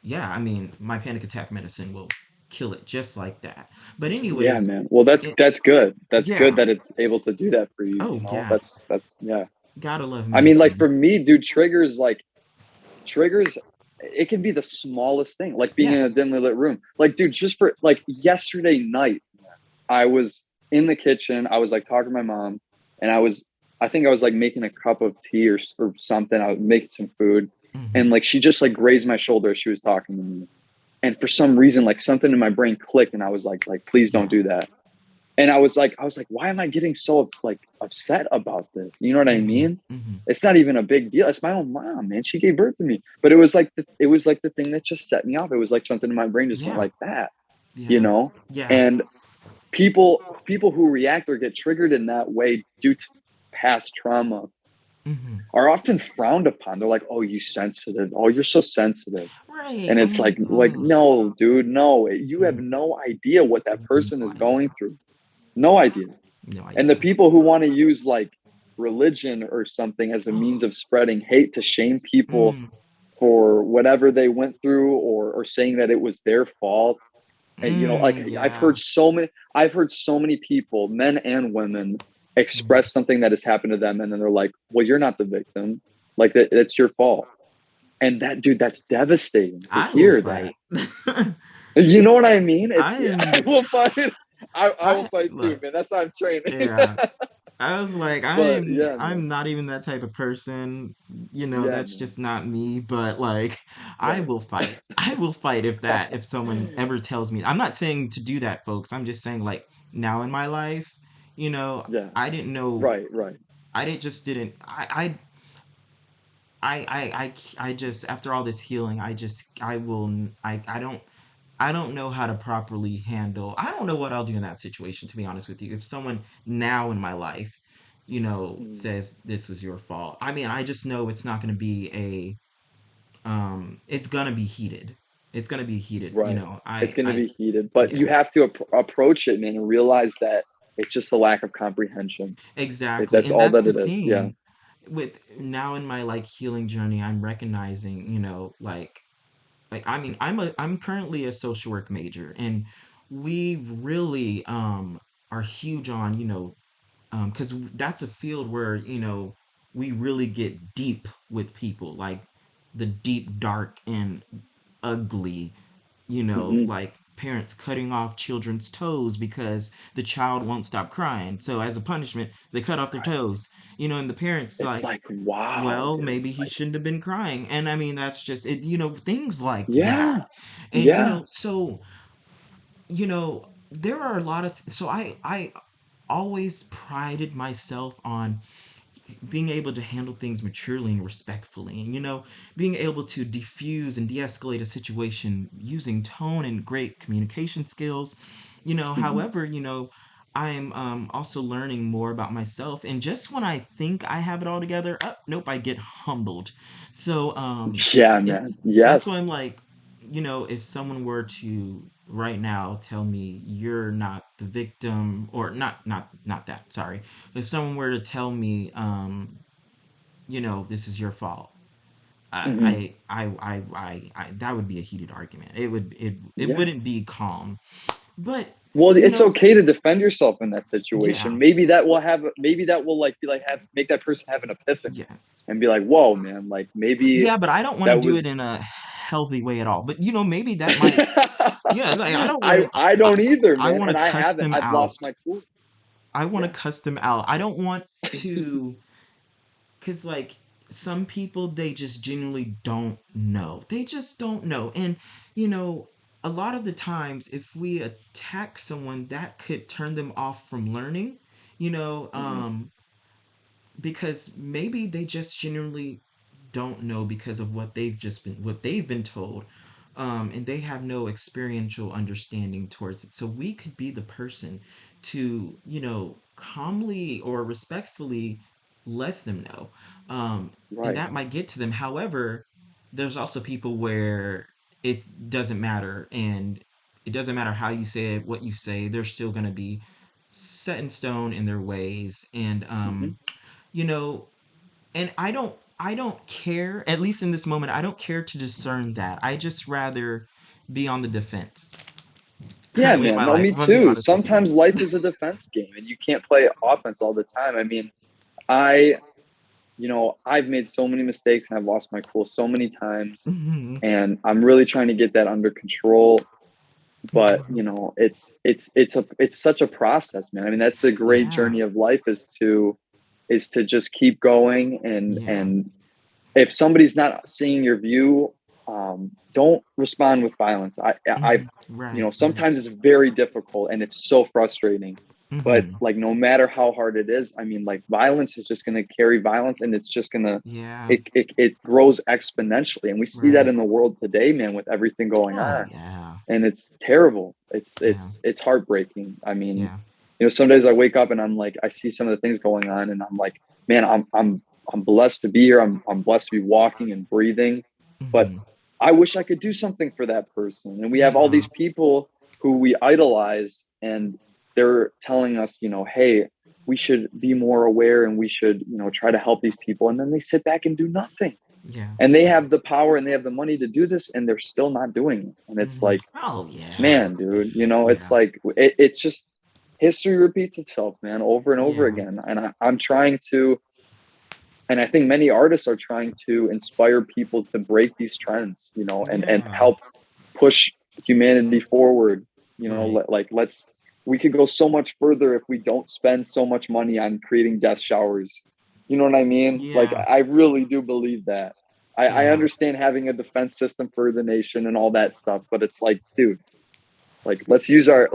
yeah, I mean, my panic attack medicine will kill it just like that. But Yeah, anyways, man. Well, it, that's good. That's good yeah. that it's able to do that for you, you Oh know? yeah, That's yeah. gotta love I mean, like medicine. for me, dude, triggers, it can be the smallest thing, like being Yeah. in a dimly lit room. Like, dude, just for like yesterday night, I was in the kitchen. I was like talking to my mom, and I think I was like making a cup of tea or something. I was making some food, Hmm. and like she just like grazed my shoulder as she was talking to me. And for some reason, like something in my brain clicked, and I was like, please don't Yeah. do that. And I was like, why am I getting so like upset about this? You know what I Hmm. mean? Hmm. It's not even a big deal. It's my own mom, man. She gave birth to me. But it was like the thing that just set me off. It was like something in my brain just went Yeah. like that, you Yeah. know? Yeah. And people who react or get triggered in that way due to past trauma Hmm. are often frowned upon. They're like, "Oh, you sensitive. Oh, you're so sensitive." Right. And I'm it's like, like ugh. no, dude, no. You have Mm, no idea what that person no is idea. going through. No idea. No And the idea. people who want to use like religion or something as a means Oh. of spreading hate to shame people Mm, for whatever they went through, or saying that it was their fault. And you know, like yeah. I've heard so many people, men and women, Mm. express something that has happened to them, and then they're like, well, you're not the victim, like that's your fault. And that, dude, that's devastating to I will hear that. fight. You know what I mean? It's I yeah, am. I will I fight too, look. man. That's how I'm training. Yeah. I was like, But I'm yeah, I'm man. not even that type of person. Yeah, That's man. just not me, but like I Right. will fight. I will fight if someone ever tells me. I'm not saying to do that, folks. I'm just saying like now in my life, you know, Yeah. I didn't know Right, right. I didn't just didn't I just after all this healing, I will I don't know how to properly handle. I don't know what I'll do in that situation, to be honest with you. If someone now in my life, Mm. says this was your fault. I mean, I just know it's not going to be it's going to be heated. It's going to be heated. Right. It's going to I, be heated, but yeah, you have to approach it, man, and realize that it's just a lack of comprehension. exactly. That's And all that's that the it is. Yeah. thing with now in my like healing journey, I'm recognizing, like I mean, I'm currently a social work major, and we really are huge on, because that's a field where we really get deep with people, like the deep, dark, and ugly, Hmm. like parents cutting off children's toes because the child won't stop crying. So as a punishment, they cut off their Right. toes, and the parents It's like, like, wow, well, dude. maybe he Like, shouldn't have been crying. And I mean, that's just it, things like that. yeah. And Yeah. so there are a lot of so I always prided myself on being able to handle things maturely and respectfully, and being able to diffuse and de-escalate a situation using tone and great communication skills. Hmm. However, I'm also learning more about myself, and just when I think I have it all together, oh nope, I get humbled. So Yeah, man. that's why Yes. I'm like, if someone were to right now tell me you're not the victim, or not that, sorry, if someone were to tell me, this is your fault, Hmm. that would be a heated argument. It Yeah. wouldn't be calm, but Well, you it's know, okay to defend yourself in that yeah, situation. Maybe that will like be like have make that person have an epiphany yes, and be like, whoa, man, like maybe yeah, but I don't want to that do it was in a healthy way at all. But maybe that might, yeah, like I don't want I I, don't either, I man, want to and I cuss haven't. them I've out. lost my cool. I want to Yeah. cuss them out. I don't want to, because like some people, they just genuinely don't know. They just don't know. And you know a lot of the times, if we attack someone, that could turn them off from learning, you know Hmm. um because maybe they just genuinely don't know because of what they've been told, and they have no experiential understanding towards it. So we could be the person to calmly or respectfully let them know, and Right. that might get to them. However, there's also people where it doesn't matter, and it doesn't matter how you say it, what you say, they're still going to be set in stone in their ways. And Hmm. you know and I don't care, at least in this moment, I don't care to discern that. I just rather be on the defense Yeah, currently in man. my No, life, me if I'm being too. honest with you. Sometimes life is a defense game, and you can't play offense all the time. I mean, I, I've made so many mistakes and I've lost my cool so many times, Hmm. and I'm really trying to get that under control. But Hmm. it's such a process, man. I mean, that's a great Yeah. journey of life, is to just keep going. Yeah. And if somebody's not seeing your view, don't respond with violence. Hmm. Right. Right. Sometimes it's very difficult and it's so frustrating. But Hmm. like, no matter how hard it is, I mean, like, violence is just going to carry violence, and it's just going to, Yeah. it grows exponentially. And we see that Right. in the world today, man, with everything going Oh on, yeah. and it's terrible. Yeah. It's heartbreaking. I mean, Yeah. some days I wake up and I'm like, I see some of the things going on, and I'm like, man, I'm blessed to be here. I'm blessed to be walking and breathing, but Hmm. I wish I could do something for that person. And we have all Yeah. these people who we idolize, and they're telling us, hey, we should be more aware, and we should, try to help these people. And then they sit back and do nothing. Yeah. And they Yeah. have the power and they have the money to do this, and they're still not doing it. And it's Hmm. like, Oh yeah. man, dude, it's Yeah. like, it's just, history repeats itself, man, over and over Yeah. again. And I'm trying to, and I think many artists are trying to inspire people to break these trends, and Yeah. help push humanity forward. Right. Like, we could go so much further if we don't spend so much money on creating death showers. You know what I mean? Like, Yeah. I really do believe that. I Yeah. understand having a defense system for the nation and all that stuff, but it's like, dude, like, let's use our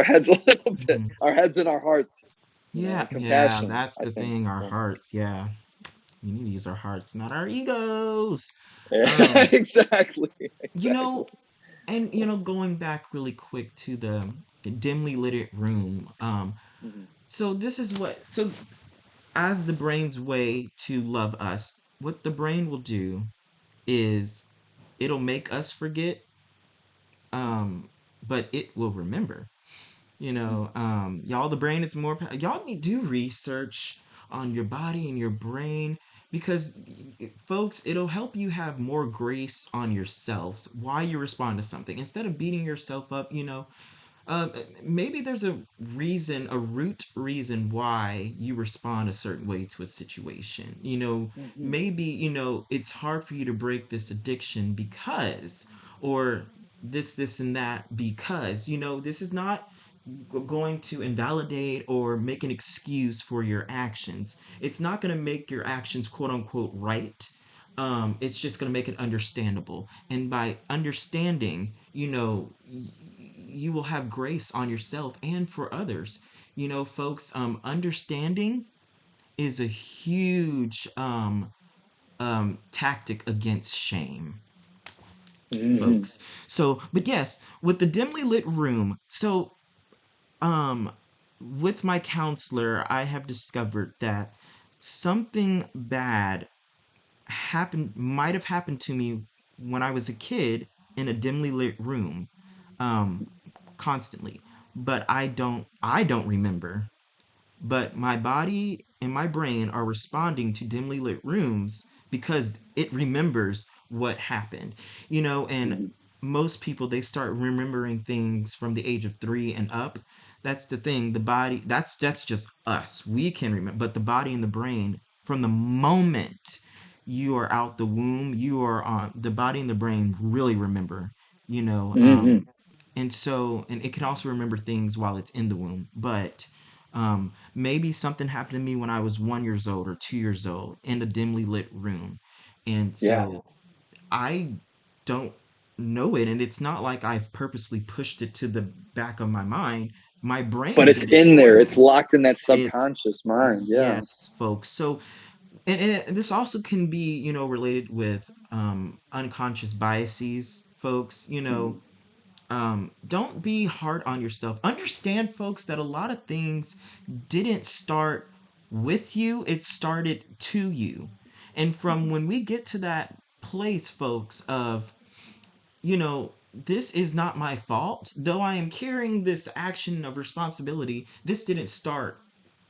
heads a little bit, Hmm. our heads and our hearts, Yeah. and Yeah. compassion, That's I the think. thing. Our So, hearts. Yeah. We need to use our hearts, not our egos. yeah, Um, exactly, you exactly. know, and going back really quick to the dimly lit room. Mhm. So this is what so as the brain's way to love us, what the brain will do is it'll make us forget, but it will remember. Y'all, the brain, it's more y'all need do research on your body and your brain, because folks, it'll help you have more grace on yourselves why you respond to something instead of beating yourself up. uh, Maybe there's a root reason why you respond a certain way to a situation. Mhm. Maybe, it's hard for you to break this addiction because, or this and that, because, this is not going to invalidate or make an excuse for your actions. It's not going to make your actions quote unquote right. It's just going to make it understandable. And by understanding, you will have grace on yourself and for others. Folks, understanding is a huge tactic against shame, Mhm. folks. So, but yes, with the dimly lit room, so um with my counselor, I have discovered that something bad might have happened to me when I was a kid in a dimly lit room, um constantly, but I don't remember. But my body and my brain are responding to dimly lit rooms because it remembers what happened. And Mhm. most people, they start remembering things from the age of 3 and up. That's the thing. The body, that's just us. We can remember, but the body and the brain, from the moment you are out the womb, you are on the body and the brain really remember, you know, Hmm. and so and it can also remember things while it's in the womb, but maybe something happened to me when I was 1 years old or 2 years old in a dimly lit room, and Yeah, so I don't know it, and it's not like I've purposely pushed it to the back of my mind. My but brain it's did it in for there. me. It's locked in that It's subconscious mind. Yeah. yes, folks. So and this also can be, related with unconscious biases, folks. Don't be hard on yourself. Understand, folks, that a lot of things didn't start with you, it started to you. And from when we get to that place, folks, of, this is not my fault, though I am carrying this action of responsibility, this didn't start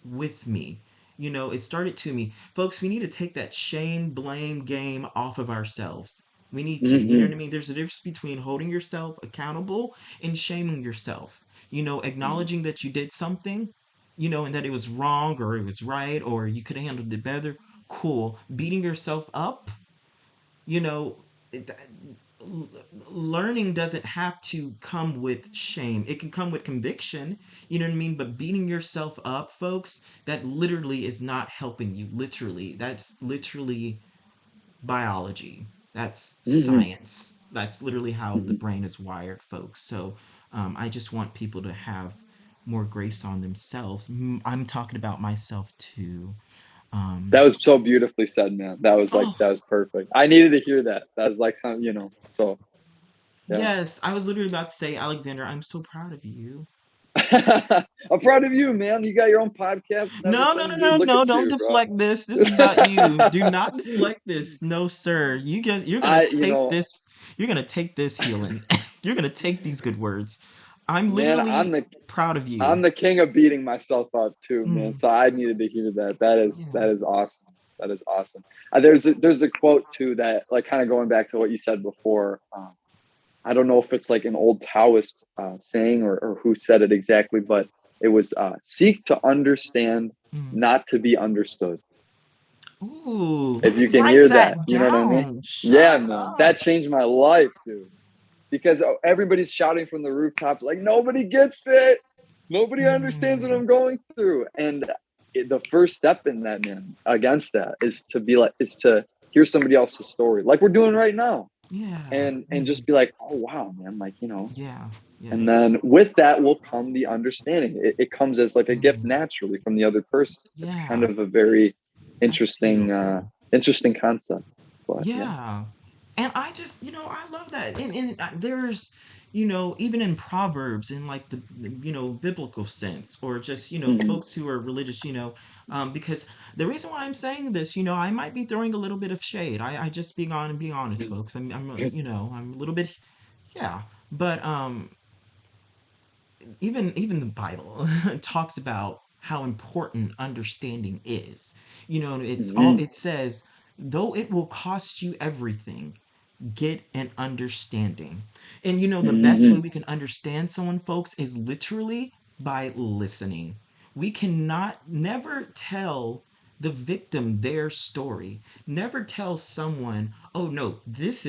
with me. It started to me. Folks, we need to take that shame, blame game off of ourselves. We need to. You know what I Hmm. mean? There's a difference between holding yourself accountable and shaming yourself. Acknowledging that you did something, and that it was wrong or it was right or you could have handled it better. Cool. Beating yourself up, you know, it, learning doesn't have to come with shame. It can come with conviction, you know what I mean? But beating yourself up, folks, that literally is not helping you. Literally. That's literally biology. That's Hmm. science. That's literally how the Hmm. brain is wired, folks. So I just want people to have more grace on themselves. I'm talking about myself too. Um, That was so beautifully said, man. That was like, oh, that was perfect. I needed to hear that. That was like some, so yeah. yes, I was literally about to say, Alexander, I'm so proud of you. I'm proud of you, man. You got your own podcast and No, no, no, everything, dude. no, Look no, at don't you, bro. deflect this. This is about you. Do not deflect this. No, sir. You're gonna I, take this. You're gonna take this healing. You're gonna take these good words. I'm man, literally proud of you. I'm the king of beating myself up too, man. Mm, So I needed to hear that. yeah. That is awesome. That is awesome. There's a quote too that, like, kind of going back to what you said before. I don't know if it's like an old Taoist saying, or who said it exactly, but it was seek to understand, Mm. not to be understood. Ooh, let If me you can write hear that, that you know what I mean? down. Yeah, Shut man, up. that changed my life, dude. Because everybody's shouting from the rooftops, like, nobody gets it, nobody understands what Mm, I'm going through. And the first step in that, man, against that, is to hear somebody else's story, like we're doing right now, yeah. and Mm, just be like, oh wow, man, like, yeah. Yeah. and then with that will come the understanding. It comes as like a gift Mm, naturally from the other person. It's kind yeah. of a very That's interesting beautiful. interesting concept. But yeah. Yeah. And I just, I love that. And there's, even in Proverbs, in like the, biblical sense, or just, Hmm. folks who are religious, because the reason why I'm saying this, I might be throwing a little bit of shade. I just being honest, folks. I'm a little bit, yeah. But even the Bible talks about how important understanding is. Hmm. It says, though it will cost you everything, get an understanding. And the best way Hmm. we can understand someone, folks, is literally by listening. We cannot never tell the victim their story. Never tell someone, oh no, this.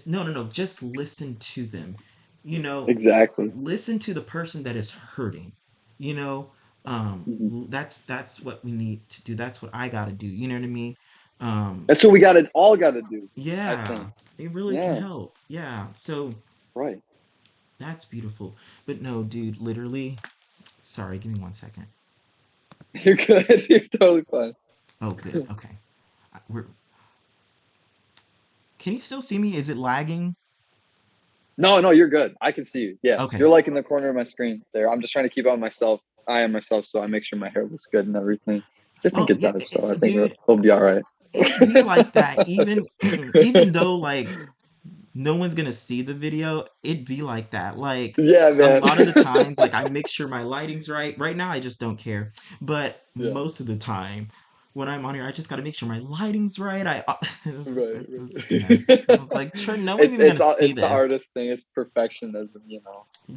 No, no, no. Just listen to them. You know, Exactly. listen to the person that is hurting. You know, Hmm. that's what we need to do. That's what I got to do. You know what I mean? Um, That's what we got to all got to do, I yeah, think. it really can Yeah. help. Yeah, so Right. that's beautiful. But no, dude, literally, sorry, give me 1 second. You're good. You're totally fine. Oh, good. Okay. We're Can you still see me? Is it lagging? No, no, you're good. I can see you. Yeah, Okay. you're like in the corner of my screen there. I'm just trying to keep on myself. I am myself, so I make sure my hair looks good and everything. I think Oh, it yeah, does. So I think dude, we'll be all right. it be like that. Even though like no one's gonna see the video, it be like that. Like Yeah, a man. lot of the times, like I make sure my lighting's right. Right now, I just don't care. But Yeah. most of the time, when I'm on here, I just gotta make sure my lighting's right. Right, It's right. BS. I was like, sure, no one's even gonna All, see it's the this, artist thing. It's perfectionism.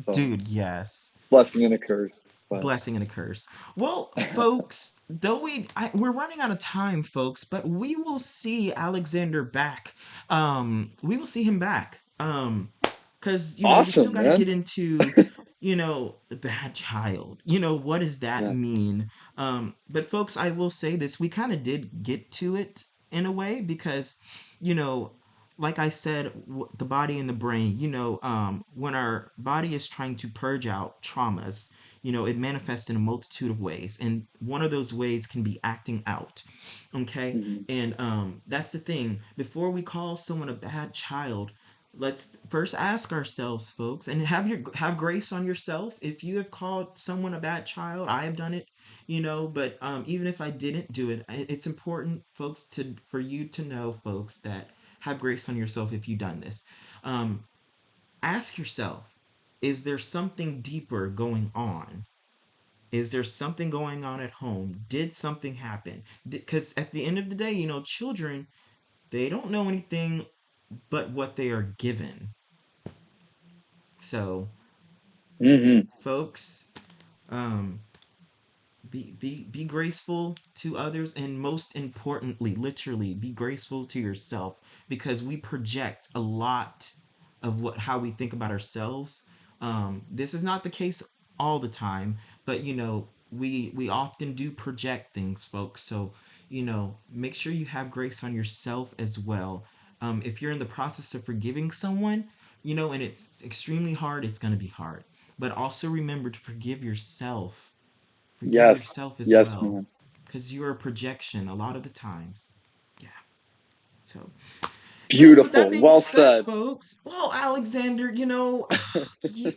So dude. Yes. blessing and a curse. But Blessing and a curse. Well, folks, though we're running out of time, folks, but we will see Alexander back. We will see him back. Because we still awesome, got to man. get into the bad child. What does that Yeah. mean? But folks, I will say this: we kind of did get to it in a way because you know like I said, the body and the brain, when our body is trying to purge out traumas, it manifests in a multitude of ways. And one of those ways can be acting out. Okay. Mhm. And that's the thing. Before we call someone a bad child, let's first ask ourselves, folks, and have grace on yourself. If you have called someone a bad child, I have done it, but even if I didn't do it, it's important, folks, to for you to know, folks, that have grace on yourself if you've done this. Um, Ask yourself, is there something deeper going on? Is there something going on at home? Did something happen? Because at the end of the day, children, they don't know anything but what they are given. So, Mhm. folks, um, be graceful to others, and most importantly, literally be graceful to yourself, because we project a lot of what how we think about ourselves. This is not the case all the time, but we often do project things, folks. So make sure you have grace on yourself as well. If you're in the process of forgiving someone, and it's extremely hard, it's going to be hard, but also remember to forgive yourself. Forgive Yes. yourself as Yes, well, man. because you're a projection a lot of the times. Yeah. So, yes, with that Beautiful. being Well said, said. folks, well, Alexander, you,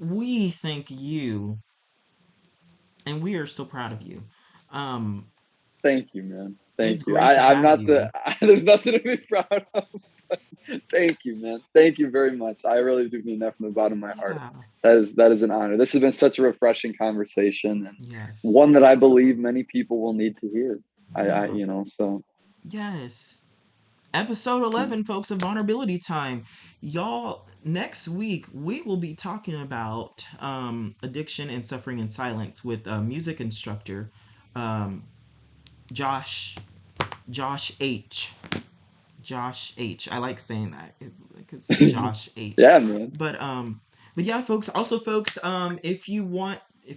we think you, and we are so proud of you. Um, Thank you, man. it's Thank you. great to I'm have not you. there's nothing to be proud of. Thank you, man. Thank you very much. I really do mean that from the bottom of my heart. Yeah. That is an honor. This has been such a refreshing conversation, and one Yes. that I believe many people will need to hear. Yeah. So Yes. Episode mm, 11, folks, of Vulnerability Time. Y'all, next week we will be talking about addiction and suffering in silence with a music instructor, um, Josh, Josh H. Josh H. I like saying that. It's Josh H. yeah, man. But yeah, folks. Also, folks, if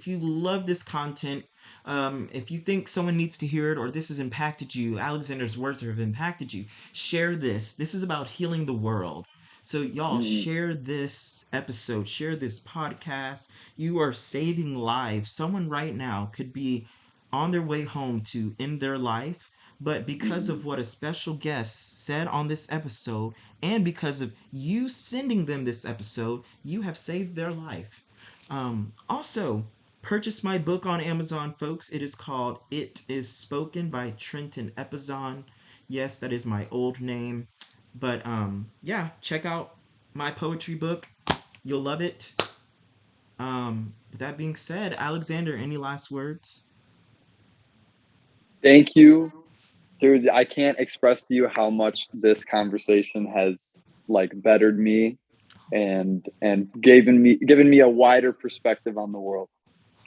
you love this content, if you think someone needs to hear it or this has impacted you, Alexander's words have impacted you, share this. This is about healing the world. So y'all Mm, share this episode, share this podcast. You are saving lives. Someone right now could be on their way home to end their life, but because mm. of what a special guest said on this episode, and because of you sending them this episode, you have saved their life. Also, purchase my book on Amazon, folks. It is called It Is Spoken by Trenton Epizon. Yes, that is my old name. But yeah, check out my poetry book. You'll love it. With that being said, Alexander, any last words? Thank you, dude. I can't express to you how much this conversation has like bettered me and given me a wider perspective on the world.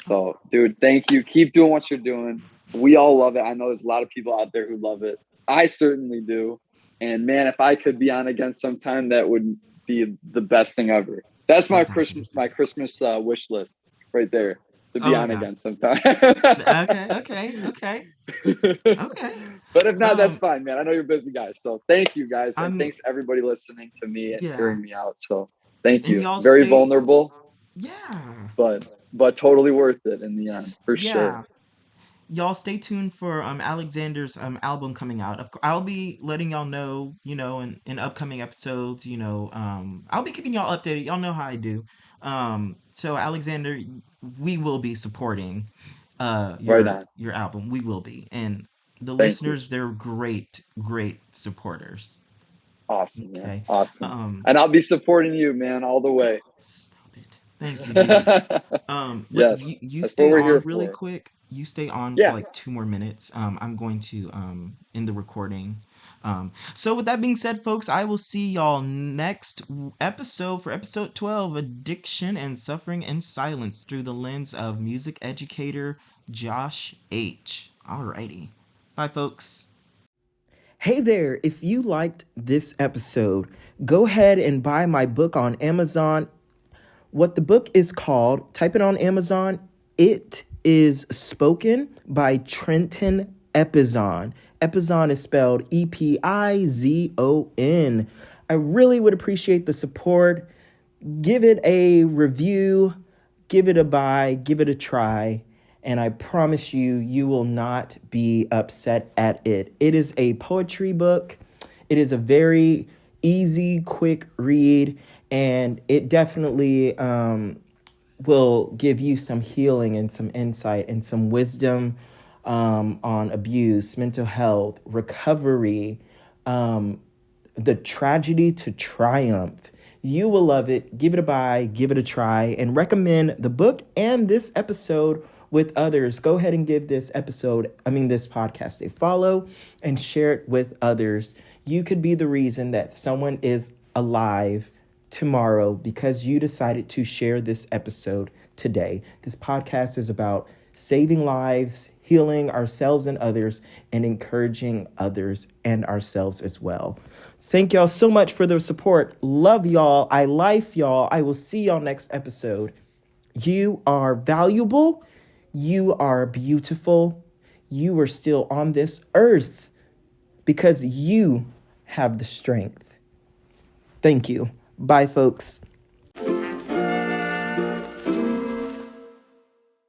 So, dude, thank you. Keep doing what you're doing. We all love it. I know there's a lot of people out there who love it. I certainly do. And man, if I could be on again sometime, that would be the best thing ever. That's my Christmas 1,000%. wish list right there, to be Oh on yeah. again sometime. Okay, okay, okay, okay. But if not, that's Um, fine, man. I know you're a busy guys. So thank you guys, and I'm thanks everybody listening to me and yeah, hearing me out. So thank and you. y'all Very stay. vulnerable, Yeah, but totally worth it in the end, for sure. yeah. Y'all stay tuned for Alexander's album coming out. I'll be letting y'all know, in upcoming episodes. I'll be keeping y'all updated. Y'all know how I do. So Alexander, we will be supporting Right your on. album. We will be, and the Thank you. listeners, they're great, great supporters. Awesome, man. Okay. Awesome. Um, And I'll be supporting you, man, all the way. Stop it. Thank you, dude. But Yes, you that's what stay we're here on really for. quick. You stay on for Yeah, like 2 more minutes. I'm going to end the recording. So with that being said, folks, I will see y'all next episode for episode 12, Addiction and Suffering in Silence through the lens of music educator Josh H. Alrighty. Bye, folks. Hey there, if you liked this episode, go ahead and buy my book on Amazon. What the book is called, type it on Amazon. It is Spoken by Trenton Epizon. Epizon is spelled Epizon. I really would appreciate the support. Give it a review, give it a buy, give it a try, and I promise you, you will not be upset at it. It is a poetry book. It is a very easy, quick read, and it definitely will give you some healing and some insight and some wisdom on abuse, mental health, recovery, the tragedy to triumph. You will love it. Give it a buy, give it a try, and recommend the book and this episode with others. Go ahead and give this podcast a follow and share it with others. You could be the reason that someone is alive tomorrow because you decided to share this episode today. This podcast is about saving lives, healing ourselves and others, and encouraging others and ourselves as well. Thank y'all so much for the support. Love y'all. I life y'all. I will see y'all next episode. You are valuable. You are beautiful. You are still on this earth because you have the strength. Thank you. Bye, folks.